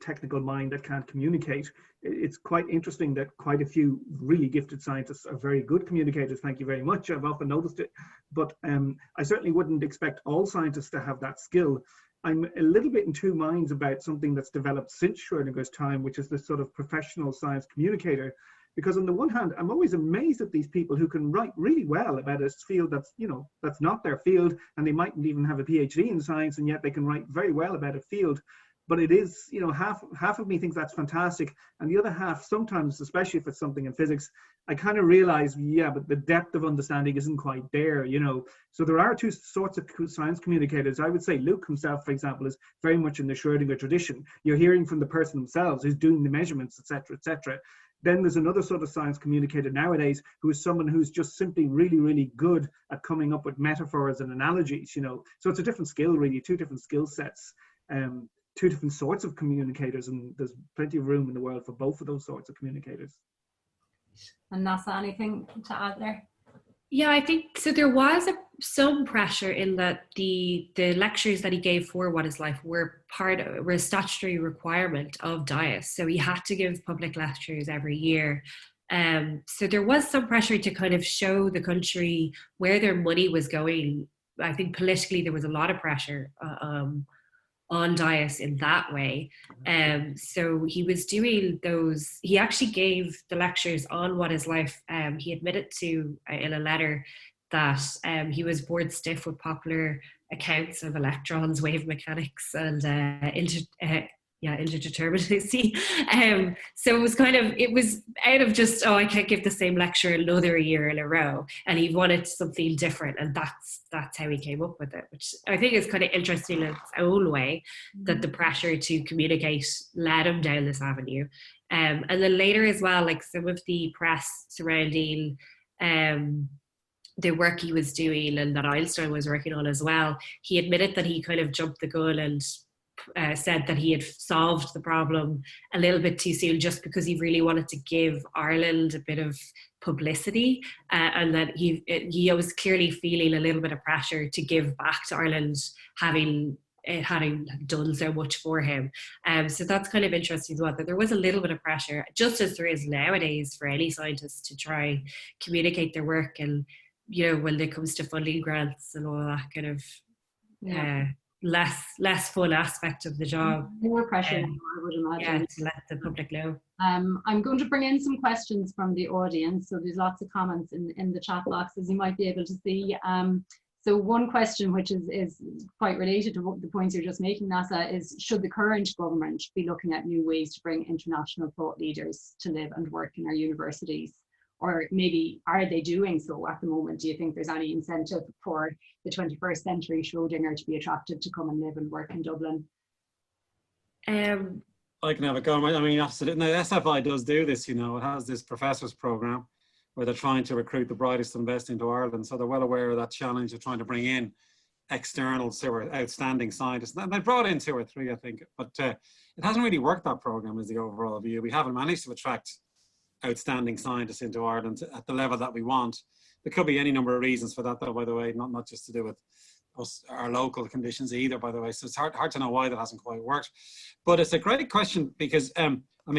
technical mind that can't communicate. It's quite interesting that quite a few really gifted scientists are very good communicators. Thank you very much. I've often noticed it, but I certainly wouldn't expect all scientists to have that skill. I'm a little bit in two minds about something that's developed since Schrödinger's time, which is this sort of professional science communicator. Because on the one hand, I'm always amazed at these people who can write really well about a field that's, you know, that's not their field, and they mightn't even have a PhD in science, and yet they can write very well about a field. But it is, you know, half of me thinks that's fantastic, and the other half, sometimes, especially if it's something in physics, I kind of realize, yeah, but the depth of understanding isn't quite there, you know. So there are two sorts of science communicators. I would say Luke himself, for example, is very much in the Schrödinger tradition. You're hearing from the person themselves who's doing the measurements, etc., etc. Then there's another sort of science communicator nowadays who is someone who's just simply really, really good at coming up with metaphors and analogies, you know. So it's a different skill, really, two different skill sets. Two different sorts of communicators, and there's plenty of room in the world for both of those sorts of communicators.
And Neasa, anything to add there?
Yeah, I think so. There was some pressure in that the lectures that he gave for What is Life were a statutory requirement of DIAS. So he had to give public lectures every year. So there was some pressure to kind of show the country where their money was going. I think politically there was a lot of pressure on DIAS in that way. So he was doing those, he actually gave the lectures on What is Life. He admitted to, in a letter, that he was bored stiff with accounts of electrons, wave mechanics, and interdeterminacy. So it was out of just, I can't give the same lecture another year in a row, and he wanted something different, and that's how he came up with it, which I think is kind of interesting in its own way, that the pressure to communicate led him down this avenue. And then later as well, like some of the press surrounding the work he was doing and that Einstein was working on as well, he admitted that he kind of jumped the gun and said that he had solved the problem a little bit too soon, just because he really wanted to give Ireland a bit of publicity, and that he was clearly feeling a little bit of pressure to give back to Ireland, having done so much for him. So that's kind of interesting as well, that there was a little bit of pressure, just as there is nowadays for any scientist, to try communicate their work. And when it comes to funding grants and all that kind of less fun aspect of the job.
More pressure, I would imagine.
Yeah, to let the public know.
I'm going to bring in some questions from the audience. So there's lots of comments in the chat box, as you might be able to see. So one question, which is quite related to the points you're just making, Neasa, is should the current government be looking at new ways to bring international thought leaders to live and work in our universities? Or maybe are they doing so at the moment? Do you think there's any incentive for the 21st century Schrödinger to be attracted to come and live and work in Dublin?
I can have a go. I mean, absolutely. Now, SFI does do this, it has this professors program where they're trying to recruit the brightest and best into Ireland. So they're well aware of that challenge of trying to bring in externals who are outstanding scientists. And they brought in 2 or 3, I think, but it hasn't really worked, that program, is the overall view. We haven't managed to attract outstanding scientists into Ireland at the level that we want. There could be any number of reasons for that, though, by the way, not just to do with us, our local conditions either, by the way. So it's hard to know why that hasn't quite worked. But it's a great question because,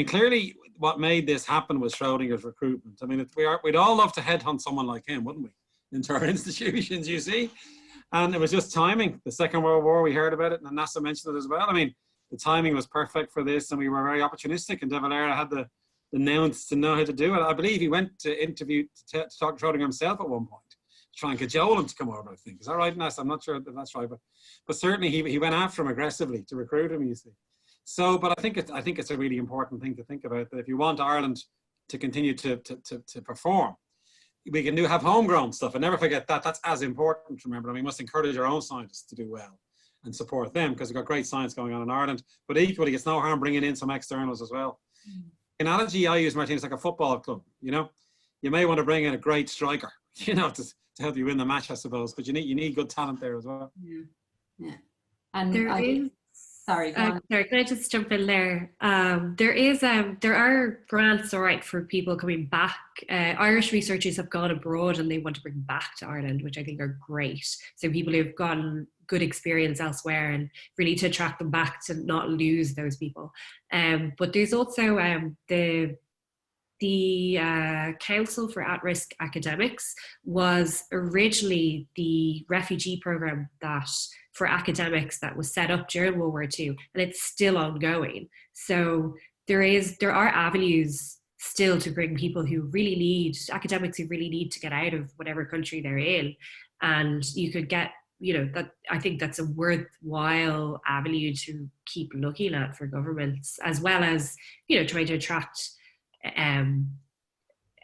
clearly what made this happen was Schrödinger's recruitment. I mean, we'd all love to headhunt someone like him, wouldn't we, into our institutions, you see? And it was just timing. The Second World War, we heard about it, and Neasa mentioned it as well. I mean, the timing was perfect for this, and we were very opportunistic, and De Valera had the nous to know how to do it. I believe he went to interview, to talk to Schrödinger himself at one point, to try and cajole him to come over, I think. Is that right, Neasa? I'm not sure if that's right, but certainly he went after him aggressively to recruit him, you see. So, but I think it's a really important thing to think about, that if you want Ireland to continue to perform, we can have homegrown stuff, and never forget that. That's as important to remember. And we must encourage our own scientists to do well and support them, because we've got great science going on in Ireland. But equally, it's no harm bringing in some externals as well. Analogy I use, Martina, is like a football club. You may want to bring in a great striker, to help you win the match, I suppose. But you need good talent there as well.
Yeah. And
sorry, can I just jump in there? There are grants, all right, for people coming back. Irish researchers have gone abroad and they want to bring back to Ireland, which I think are great. So people who've gotten good experience elsewhere, and really to attract them back, to not lose those people. But there's also the Council for At-Risk Academics was originally the refugee program for academics that was set up during World War II, and it's still ongoing. So there are avenues still to bring people academics who really need to get out of whatever country they're in, and you could get, that I think that's a worthwhile avenue to keep looking at for governments, as well as, trying to attract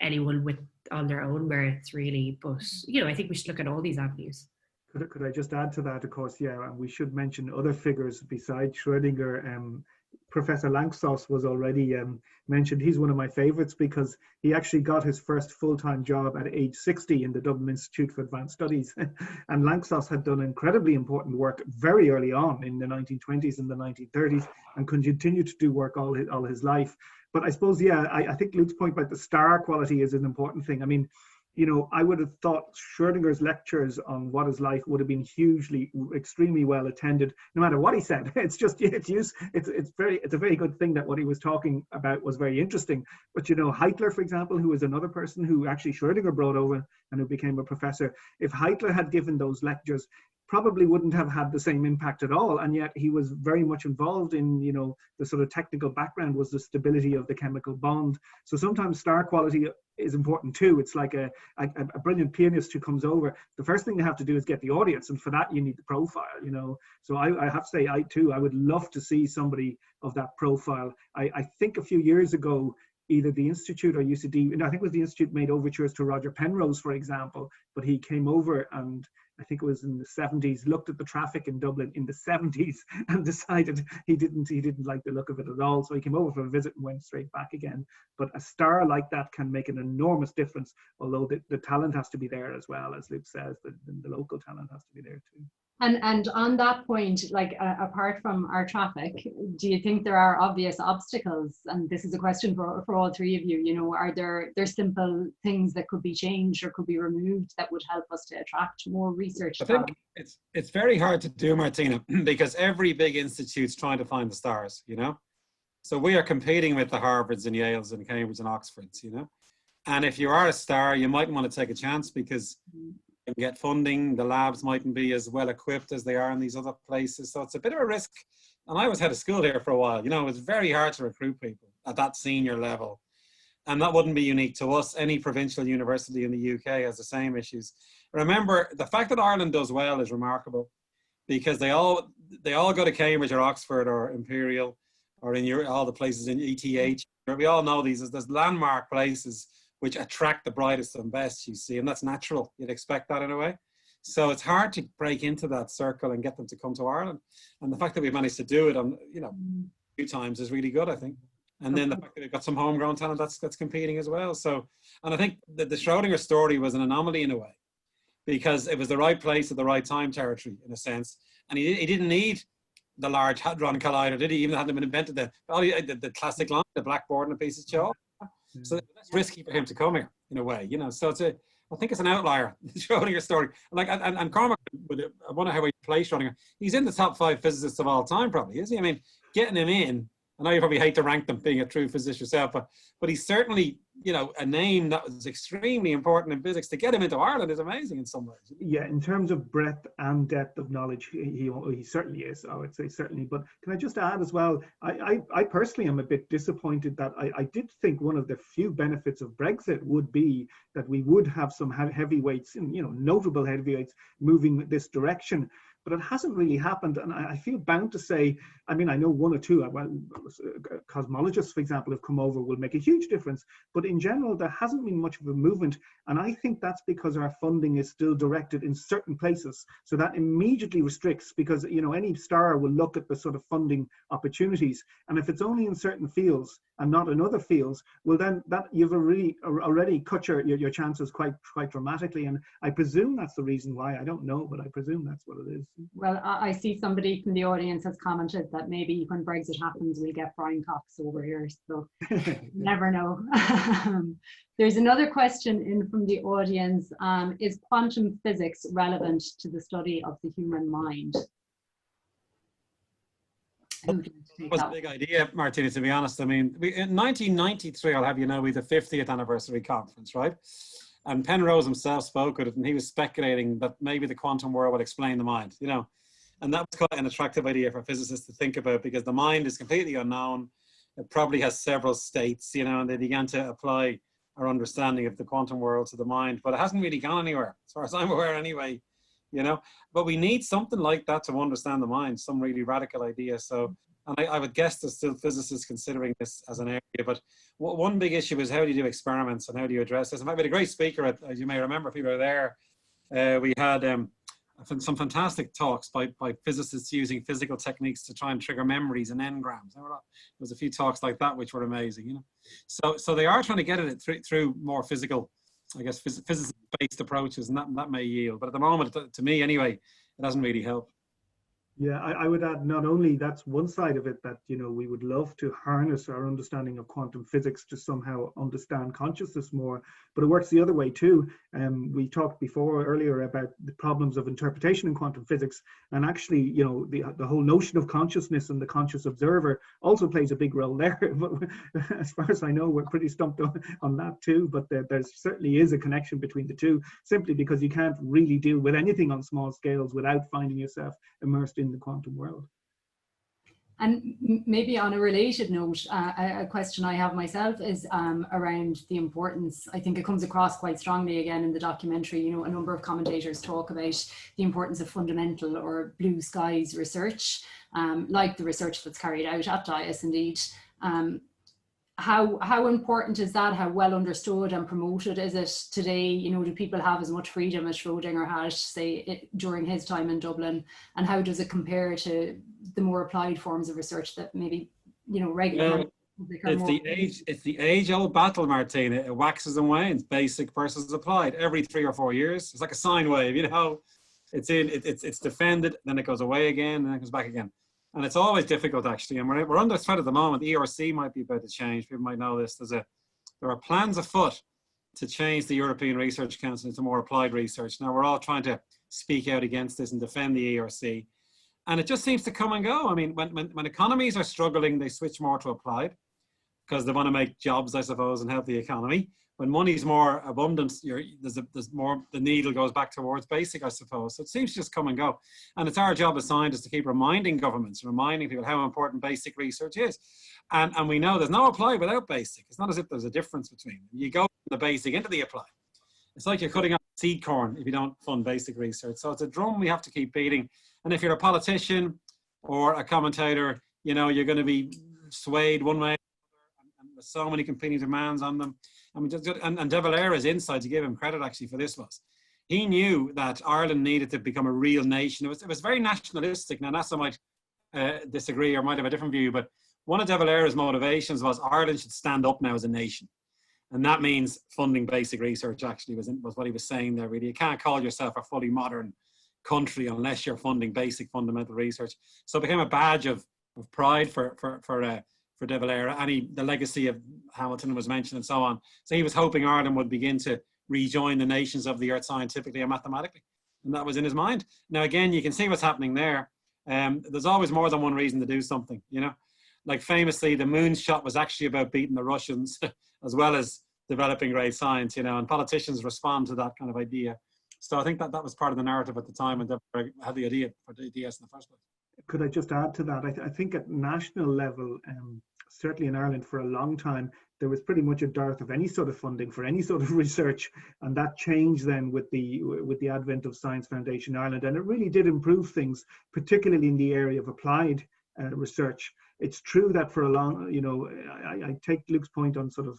anyone on their own merits, really. But, I think we should look at all these avenues.
Could I just add to that? Of course, and we should mention other figures besides Schrödinger. Professor Langstos was already mentioned. He's one of my favorites because he actually got his first full-time job at age 60 in the Dublin Institute for Advanced Studies. And Langstos had done incredibly important work very early on in the 1920s and the 1930s, and continued to do work all his life. But I suppose, I think Luke's point about the star quality is an important thing. I mean, I would have thought Schrödinger's lectures on what is life would have been extremely well attended, no matter what he said. It's a very good thing that what he was talking about was very interesting. But Heitler, for example, who is another person who actually Schrödinger brought over and who became a professor, if Heitler had given those lectures, probably wouldn't have had the same impact at all, and yet he was very much involved in, the sort of technical background was the stability of the chemical bond. So sometimes star quality is important too. It's like a brilliant pianist who comes over. The first thing they have to do is get the audience, and for that you need the profile, So I have to say, I would love to see somebody of that profile. I think a few years ago, either the Institute or UCD, and I think it was the Institute, made overtures to Roger Penrose, for example, but he came over and I think it was in the 70s, looked at the traffic in Dublin in the 70s and decided he didn't like the look of it at all. So he came over for a visit and went straight back again. But a star like that can make an enormous difference, although the talent has to be there as well, as Luke says, the local talent has to be there too.
And on that point, like apart from our traffic, do you think there are obvious obstacles? And this is a question for all three of you. Are there simple things that could be changed or could be removed that would help us to attract more research?
I think it's very hard to do, Martina, because every big institute's trying to find the stars. So we are competing with the Harvards and Yales and Cambridge and Oxfords. And if you are a star, you mightn't want to take a chance because you can get funding. The labs mightn't be as well equipped as they are in these other places. So it's a bit of a risk. And I was head of school here for a while. You know, it was very hard to recruit people at that senior level. And that wouldn't be unique to us. Any provincial university in the UK has the same issues. Remember, the fact that Ireland does well is remarkable because they all go to Cambridge or Oxford or Imperial or in all the places in ETH. We all know there's landmark places which attract the brightest and best, you see, and that's natural. You'd expect that in a way. So it's hard to break into that circle and get them to come to Ireland. And the fact that we've managed to do it on, you know, a few times is really good, I think. And then the fact that we've got some homegrown talent that's competing as well. So, and I think that the Schrödinger story was an anomaly in a way because it was the right place at the right time territory in a sense. And he didn't need the Large Hadron Collider, did he? Even hadn't been invented the classic line, the blackboard and a piece of chalk. So it's risky for him to come here in a way, you know. So I think it's an outlier, the Schrödinger story. And Cormac, I wonder how he plays Schrödinger. He's in the top 5 physicists of all time, probably, isn't he? I mean, getting him in, I know you probably hate to rank them being a true physicist yourself, but he's certainly, you know, a name that was extremely important in physics. To get him into Ireland is amazing in some ways.
Yeah, in terms of breadth and depth of knowledge, he certainly is, I would say, certainly. But can I just add as well, I personally am a bit disappointed that I did think one of the few benefits of Brexit would be that we would have some heavyweights, you know, notable heavyweights moving this direction. But it hasn't really happened, and I feel bound to say, I mean, I know one or two, cosmologists, for example, have come over, will make a huge difference, but in general, there hasn't been much of a movement, and I think that's because our funding is still directed in certain places, so that immediately restricts, because, you know, any star will look at the sort of funding opportunities, and if it's only in certain fields and not in other fields, well, then that you've already cut your chances quite dramatically, and I presume that's the reason why. I don't know, but I presume that's what it is.
Well, I see somebody from the audience has commented that maybe when Brexit happens, we'll get frying cocks over here. So never know. There's another question in from the audience. Is quantum physics relevant to the study of the human mind?
It was a big idea, Martina, to be honest. I mean, in 1993, I'll have you know, we had the 50th anniversary conference, right? And Penrose himself spoke at it, and he was speculating that maybe the quantum world would explain the mind, you know. And that was quite an attractive idea for physicists to think about because the mind is completely unknown. It probably has several states, you know, and they began to apply our understanding of the quantum world to the mind. But it hasn't really gone anywhere, as far as I'm aware anyway, you know. But we need something like that to understand the mind, some really radical idea. So, and I would guess there's still physicists considering this as an area. But one big issue is how do you do experiments and how do you address this? In fact, we had a great speaker, as you may remember, if you were there. We had some fantastic talks by physicists using physical techniques to try and trigger memories and engrams. There was a few talks like that which were amazing, you know. So they are trying to get at it through more physical, I guess, physics-based approaches, and that may yield. But at the moment, to me anyway, it doesn't really help.
Yeah, I would add not only that's one side of it that, you know, we would love to harness our understanding of quantum physics to somehow understand consciousness more, but it works the other way too. We talked earlier about the problems of interpretation in quantum physics, and actually, you know, the whole notion of consciousness and the conscious observer also plays a big role there. But as far as I know, we're pretty stumped on that too, but there certainly is a connection between the two, simply because you can't really deal with anything on small scales without finding yourself immersed in the quantum world.
And maybe on a related note, a question I have myself is around the importance. I think it comes across quite strongly again in the documentary. You know, a number of commentators talk about the importance of fundamental or blue skies research, like the research that's carried out at DIAS indeed. How important is that? How well understood and promoted is it today? You know, do people have as much freedom as Schrödinger had, say, during his time in Dublin? And how does it compare to the more applied forms of research that maybe, you know, regular?
It's the age-old battle, Martina. It waxes and wanes. Basic versus applied. Every 3 or 4 years, it's like a sine wave. You know, it's defended, then it goes away again, and then it comes back again. And it's always difficult, actually. And we're under threat at the moment. The ERC might be about to change. People might know this. There are plans afoot to change the European Research Council into more applied research. Now, we're all trying to speak out against this and defend the ERC. And it just seems to come and go. I mean, when economies are struggling, they switch more to applied because they want to make jobs, I suppose, and help the economy. when money's more abundant, there's more, the needle goes back towards basic, I suppose. So it seems to just come and go. And it's our job as scientists to keep reminding governments, reminding people how important basic research is. And we know there's no applied without basic. It's not as if there's a difference between them. You go from the basic into the applied. It's like you're cutting off seed corn if you don't fund basic research. So it's a drum we have to keep beating. And if you're a politician or a commentator, you know, you're going to be swayed one way, and there's so many competing demands on them. And De Valera's insight, to give him credit actually for this, was he knew that Ireland needed to become a real nation. It was very nationalistic. Now Neasa might disagree or might have a different view, but one of De Valera's motivations was Ireland should stand up now as a nation. And that means funding basic research actually was what he was saying there really. You can't call yourself a fully modern country unless you're funding basic fundamental research. So it became a badge of pride for De Valera, and the legacy of Hamilton was mentioned and so on. So he was hoping Ireland would begin to rejoin the nations of the earth scientifically and mathematically. And that was in his mind. Now, again, you can see what's happening there. There's always more than one reason to do something, you know. Like famously, the moonshot was actually about beating the Russians as well as developing great science, you know, and politicians respond to that kind of idea. So I think that was part of the narrative at the time when De Valera had the idea for the DS in the first place.
Could I just add to that? I think at national level, certainly in Ireland for a long time, there was pretty much a dearth of any sort of funding for any sort of research, and that changed then with the advent of Science Foundation Ireland, and it really did improve things, particularly in the area of applied research. It's true that for a long, you know, I take Luke's point on sort of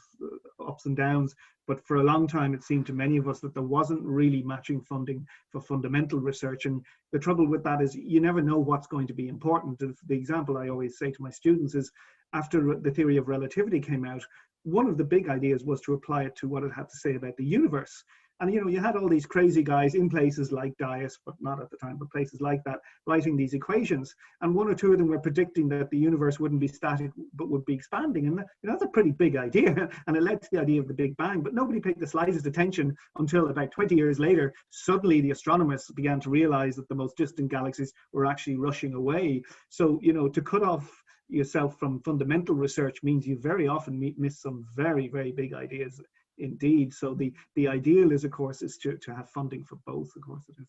ups and downs, but for a long time it seemed to many of us that there wasn't really matching funding for fundamental research. And the trouble with that is you never know what's going to be important. The example I always say to my students is, after the theory of relativity came out, one of the big ideas was to apply it to what it had to say about the universe. And, you know, you had all these crazy guys in places like Dias, but not at the time, but places like that, writing these equations. And one or two of them were predicting that the universe wouldn't be static, but would be expanding. And that's a pretty big idea. And it led to the idea of the Big Bang. But nobody paid the slightest attention until about 20 years later, suddenly the astronomers began to realize that the most distant galaxies were actually rushing away. So, you know, to cut off yourself from fundamental research means you very often miss some very, very big ideas indeed. So the ideal is, of course, is to have funding for both, of course it is.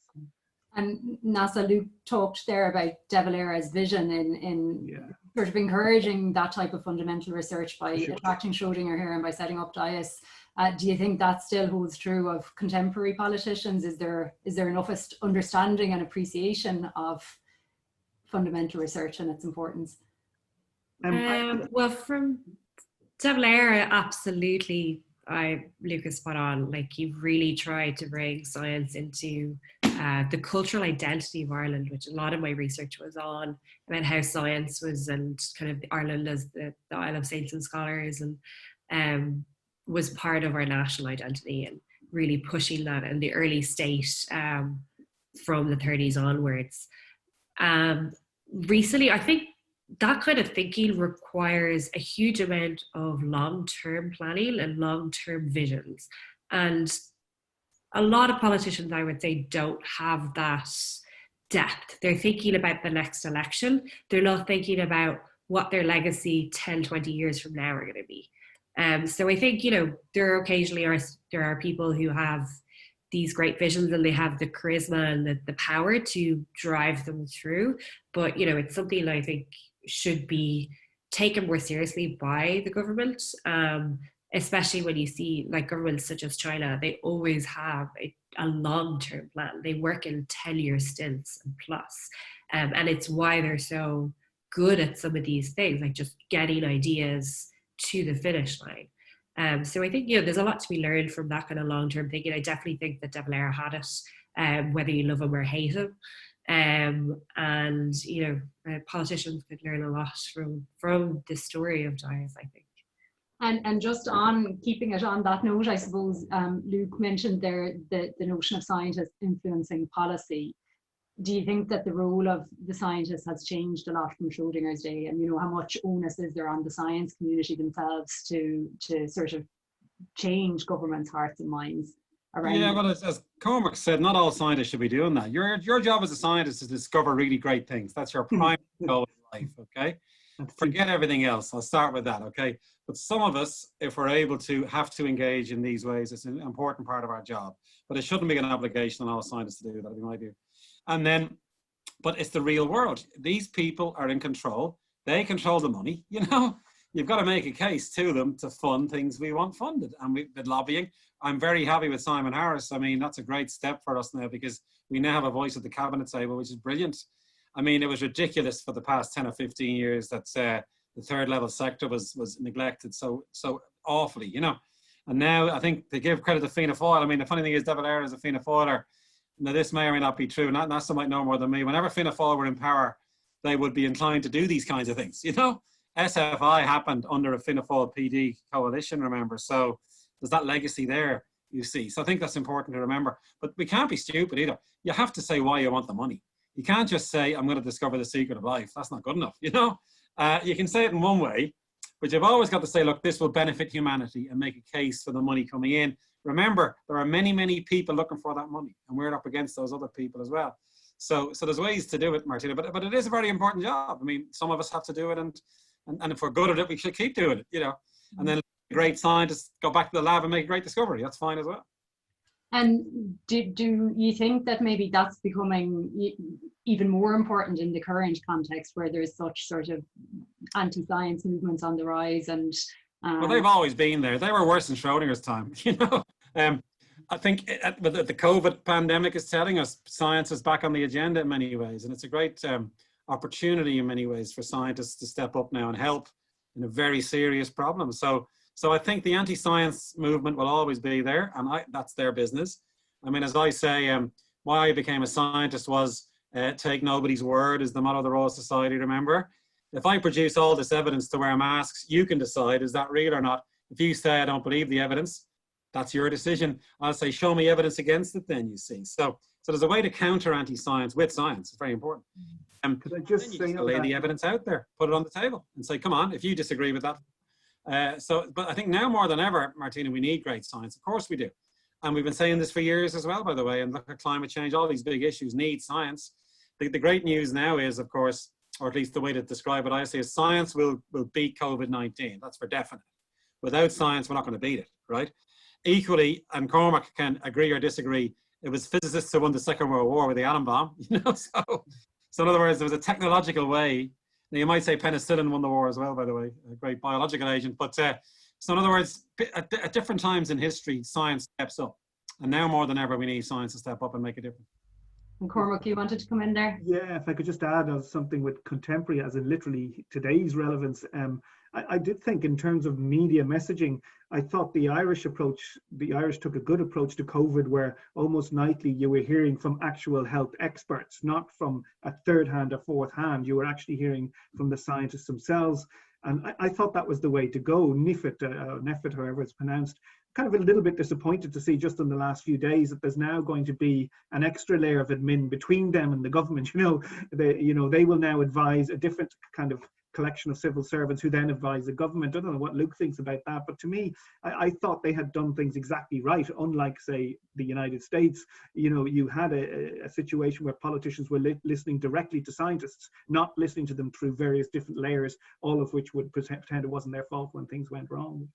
And Neasa, Luke talked there about De Valera's vision in sort of encouraging that type of fundamental research by attracting Schrödinger here and by setting up Dias. Do you think that still holds true of contemporary politicians? Is there enough understanding and appreciation of fundamental research and its importance?
Well, from De Valera, absolutely. Luke is spot on. Like, you've really tried to bring science into the cultural identity of Ireland, which a lot of my research was on, about how science was, and kind of Ireland as the Isle of Saints and Scholars, and was part of our national identity, and really pushing that in the early state from the 30s onwards. Recently, I think that kind of thinking requires a huge amount of long-term planning and long-term visions. And a lot of politicians, I would say, don't have that depth. They're thinking about the next election. They're not thinking about what their legacy 10, 20 years from now are going to be. So I think, you know, there are people who have these great visions and they have the charisma and the power to drive them through. But, you know, it's something I think should be taken more seriously by the government, especially when you see like governments such as China. They always have a long-term plan. They work in 10-year stints and plus, and it's why they're so good at some of these things, like just getting ideas to the finish line. So I think, you know, there's a lot to be learned from that kind of long-term thinking. I definitely think that De Valera had it, whether you love him or hate him. And, you know, politicians could learn a lot from the story of Dias, I think.
And just on keeping it on that note, I suppose Luke mentioned there the notion of scientists influencing policy. Do you think that the role of the scientists has changed a lot from Schrödinger's day? And, you know, how much onus is there on the science community themselves to sort of change government's hearts and minds around?
Yeah, well, as Cormac said, not all scientists should be doing that. Your job as a scientist is to discover really great things. That's your primary goal in life. life, okay? Forget everything else. I'll start with that, okay? But some of us, if we're able to, have to engage in these ways. It's an important part of our job. But it shouldn't be an obligation on all scientists to do that, would be my view. And then, but it's the real world. These people are in control. They control the money, you know? You've got to make a case to them to fund things we want funded. And we've been lobbying. I'm very happy with Simon Harris. I mean, that's a great step for us now because we now have a voice at the cabinet table, which is brilliant. I mean, it was ridiculous for the past 10 or 15 years that the third level sector was neglected so awfully, you know. And now I think they give credit to Fianna Fáil. I mean, the funny thing is David Eyre is a Fianna Fáiler. Now, this may or may not be true. NASA might know more than me. Whenever Fianna Fáil were in power, they would be inclined to do these kinds of things, you know. SFI happened under a Fianna Fáil PD coalition, remember. So there's that legacy there, you see. So I think that's important to remember. But we can't be stupid either. You have to say why you want the money. You can't just say, I'm going to discover the secret of life. That's not good enough, you know. You can say it in one way, but you've always got to say, look, this will benefit humanity and make a case for the money coming in. Remember, there are many, many people looking for that money, and we're up against those other people as well. So there's ways to do it, Martina, but it is a very important job. I mean, some of us have to do it, and if we're good at it, we should keep doing it, you know. And then great scientists go back to the lab and make a great discovery. That's fine as well.
And do you think that maybe that's becoming even more important in the current context where there's such sort of anti-science movements on the rise? And
well, they've always been there. They were worse in Schrödinger's time, you know. I think the COVID pandemic is telling us science is back on the agenda in many ways, and it's a great opportunity in many ways for scientists to step up now and help in a very serious problem. So I think the anti-science movement will always be there, and that's their business. I mean, as I say, why I became a scientist was take nobody's word is the motto of the Royal Society, remember? If I produce all this evidence to wear masks, you can decide, is that real or not? If you say I don't believe the evidence, that's your decision. I'll say, show me evidence against it then, you see. So there's a way to counter anti-science with science. It's very important.
Could I just say
lay the evidence out there, put it on the table and say, come on, if you disagree with that. But I think now more than ever, Martina, we need great science. Of course we do. And we've been saying this for years as well, by the way, and look at climate change, all these big issues need science. The great news now is, of course, or at least the way to describe it, I say, is science will beat COVID-19. That's for definite. Without science, we're not going to beat it, right? Equally, and Cormac can agree or disagree, it was physicists who won the Second World War with the atom bomb, you know? So in other words, there was a technological way. Now you might say penicillin won the war as well, by the way, a great biological agent. But so in other words, at different times in history, science steps up. And now more than ever, we need science to step up and make a difference.
And Cormac, you wanted to come in there?
Yeah, if I could just add as something with contemporary, as in literally today's relevance. I did think in terms of media messaging, I thought the Irish took a good approach to COVID, where almost nightly you were hearing from actual health experts, not from a third hand or fourth hand. You were actually hearing from the scientists themselves. And I thought that was the way to go. Nefit, however it's pronounced. Kind of a little bit disappointed to see just in the last few days that there's now going to be an extra layer of admin between them and the government. They will now advise a different kind of collection of civil servants who then advise the government. I don't know what Luke thinks about that, but to me, I thought they had done things exactly right. Unlike, say, the United States, you had a situation where politicians were listening directly to scientists, not listening to them through various different layers, all of which would pretend it wasn't their fault when things went wrong.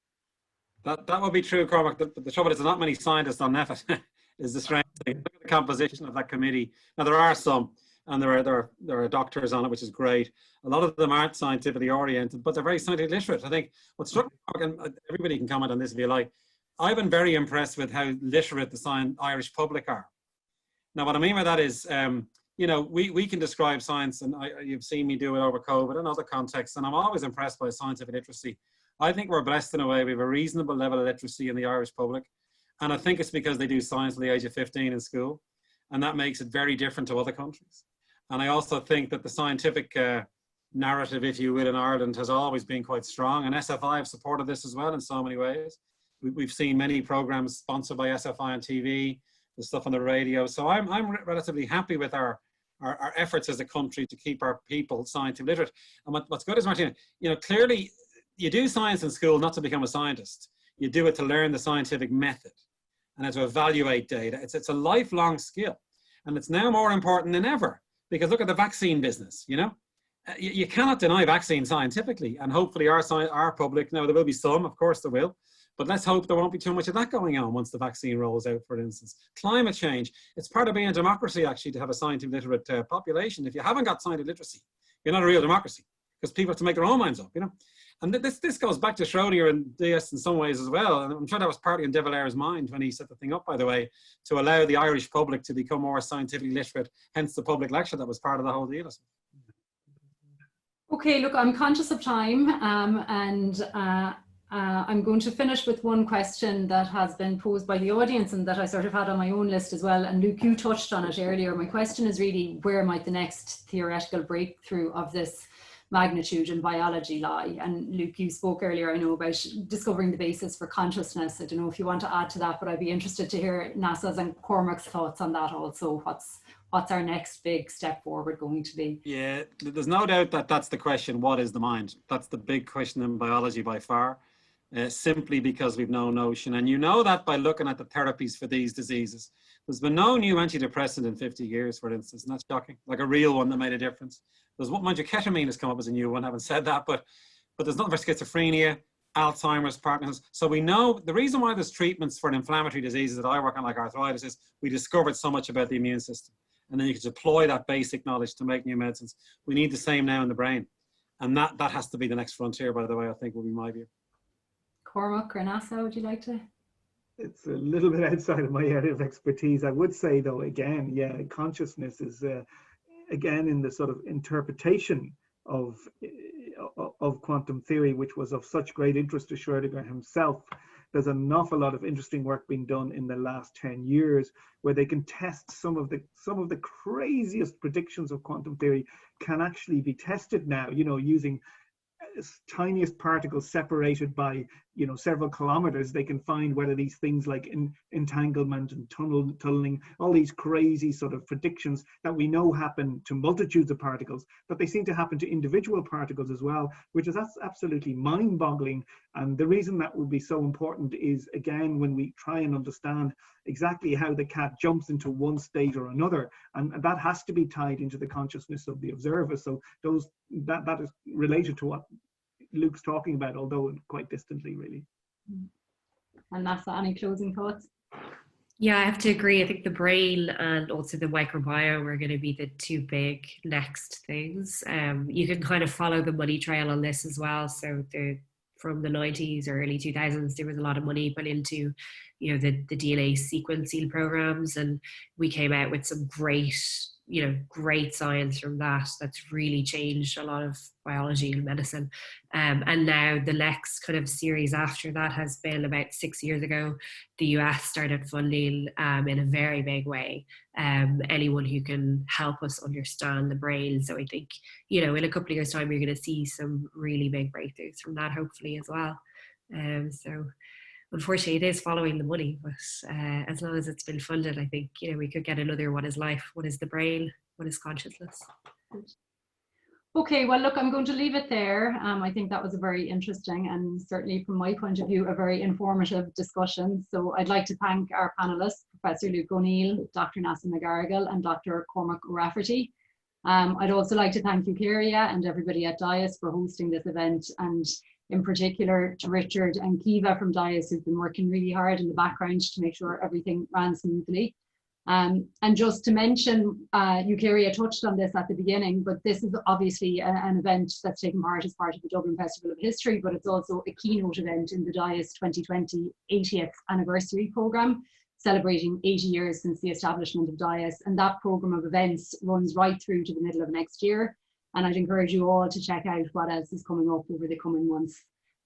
That would be true, Cormac. The trouble is there's not many scientists on NEFIT, is the strange thing. Look at the composition of that committee. Now, there are some, and there are doctors on it, which is great. A lot of them aren't scientifically oriented, but they're very scientifically literate. I think what struck me, and everybody can comment on this if you like, I've been very impressed with how literate the Irish public are. Now, what I mean by that is, we can describe science, and you've seen me do it over COVID and other contexts, and I'm always impressed by scientific literacy. I think we're blessed in a way. We have a reasonable level of literacy in the Irish public. And I think it's because they do science at the age of 15 in school. And that makes it very different to other countries. And I also think that the scientific narrative, if you will, in Ireland has always been quite strong. And SFI have supported this as well in so many ways. We've seen many programs sponsored by SFI on TV, the stuff on the radio. So I'm relatively happy with our efforts as a country to keep our people scientifically literate. And what's good is, Martina, clearly, you do science in school not to become a scientist. You do it to learn the scientific method and to evaluate data. It's a lifelong skill. And it's now more important than ever because look at the vaccine business, you cannot deny vaccines scientifically, and hopefully our public, now there will be some, of course there will, but let's hope there won't be too much of that going on once the vaccine rolls out, for instance. Climate change, it's part of being a democracy actually to have a scientific literate population. If you haven't got scientific literacy, you're not a real democracy, because people have to make their own minds up, you know. And this goes back to Schrödinger and Dias in some ways as well. And I'm sure that was partly in De Valera's mind when he set the thing up, by the way, to allow the Irish public to become more scientifically literate, hence the public lecture that was part of the whole deal.
Okay, look, I'm conscious of time, and I'm going to finish with one question that has been posed by the audience and that I sort of had on my own list as well. And Luke, you touched on it earlier. My question is really, where might the next theoretical breakthrough of this magnitude in biology lie? And Luke, you spoke earlier, I know, about discovering the basis for consciousness. I don't know if you want to add to that, but I'd be interested to hear Neasa's and Cormac's thoughts on that also. What's our next big step forward going to be?
Yeah, there's no doubt that that's the question, what is the mind? That's the big question in biology by far, simply because we've no notion. And you know that by looking at the therapies for these diseases. There's been no new antidepressant in 50 years, for instance. Isn't that shocking? Like a real one that made a difference. There's one, mind you, ketamine has come up as a new one, I haven't said that, but there's nothing for schizophrenia, Alzheimer's, Parkinson's. So we know the reason why there's treatments for inflammatory diseases that I work on, like arthritis, is we discovered so much about the immune system. And then you can deploy that basic knowledge to make new medicines. We need the same now in the brain. And that has to be the next frontier, by the way, I think will be my view.
Cormac or Neasa, would you like to?
It's a little bit outside of my area of expertise. I would say, though, again, yeah, consciousness is, again, in the sort of interpretation of quantum theory, which was of such great interest to Schrödinger himself. There's an awful lot of interesting work being done in the last 10 years where they can test some of the craziest predictions of quantum theory can actually be tested now, you know, using tiniest particles separated by, you know, several kilometers. They can find whether these things like entanglement and tunneling, all these crazy sort of predictions that we know happen to multitudes of particles, but they seem to happen to individual particles as well, which is absolutely mind-boggling. And the reason that would be so important is, again, when we try and understand exactly how the cat jumps into one state or another, and that has to be tied into the consciousness of the observer. So that is related to what Luke's talking about, although quite distantly, really.
And Neasa, any closing thoughts?
Yeah, I have to agree. I think the brain and also the microbiome are going to be the two big next things. You can kind of follow the money trail on this as well. So from the 90s or early 2000s, there was a lot of money put into, you know, the DNA sequencing programs, and we came out with some great science from that that's really changed a lot of biology and medicine. And now the next kind of series after that has been about 6 years ago. The US started funding in a very big way anyone who can help us understand the brain. So I think, you know, in a couple of years' time, you're going to see some really big breakthroughs from that, hopefully, as well. So unfortunately, it is following the money, but as long as it's been funded, I think, you know, we could get another what is life, what is the brain, what is consciousness.
Okay, well, look, I'm going to leave it there. I think that was a very interesting and certainly from my point of view, a very informative discussion. So I'd like to thank our panelists, Professor Luke O'Neill, Dr. Neasa McGarrigle and Dr. Cormac O'Raifeartaigh. I'd also like to thank Eucharia and everybody at DIAS for hosting this event, and in particular to Richard and Kiva from DIAS, who've been working really hard in the background to make sure everything ran smoothly. And just to mention, Eucharia touched on this at the beginning, but this is obviously an event that's taken part as part of the Dublin Festival of History, but it's also a keynote event in the DIAS 2020 80th anniversary programme, celebrating 80 years since the establishment of DIAS. And that programme of events runs right through to the middle of next year. And I'd encourage you all to check out what else is coming up over the coming months.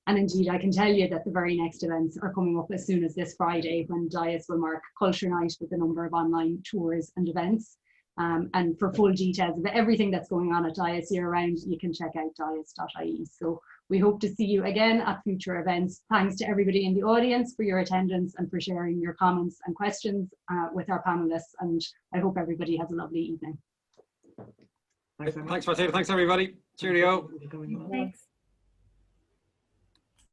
And indeed, I can tell you that the very next events are coming up as soon as this Friday, when DIAS will mark Culture Night with a number of online tours and events. And for full details of everything that's going on at DIAS year-round, you can check out dias.ie. So we hope to see you again at future events. Thanks to everybody in the audience for your attendance and for sharing your comments and questions with our panelists. And I hope everybody has a lovely evening.
Thanks, Martina. Thanks, everybody. Cheerio.
Thanks.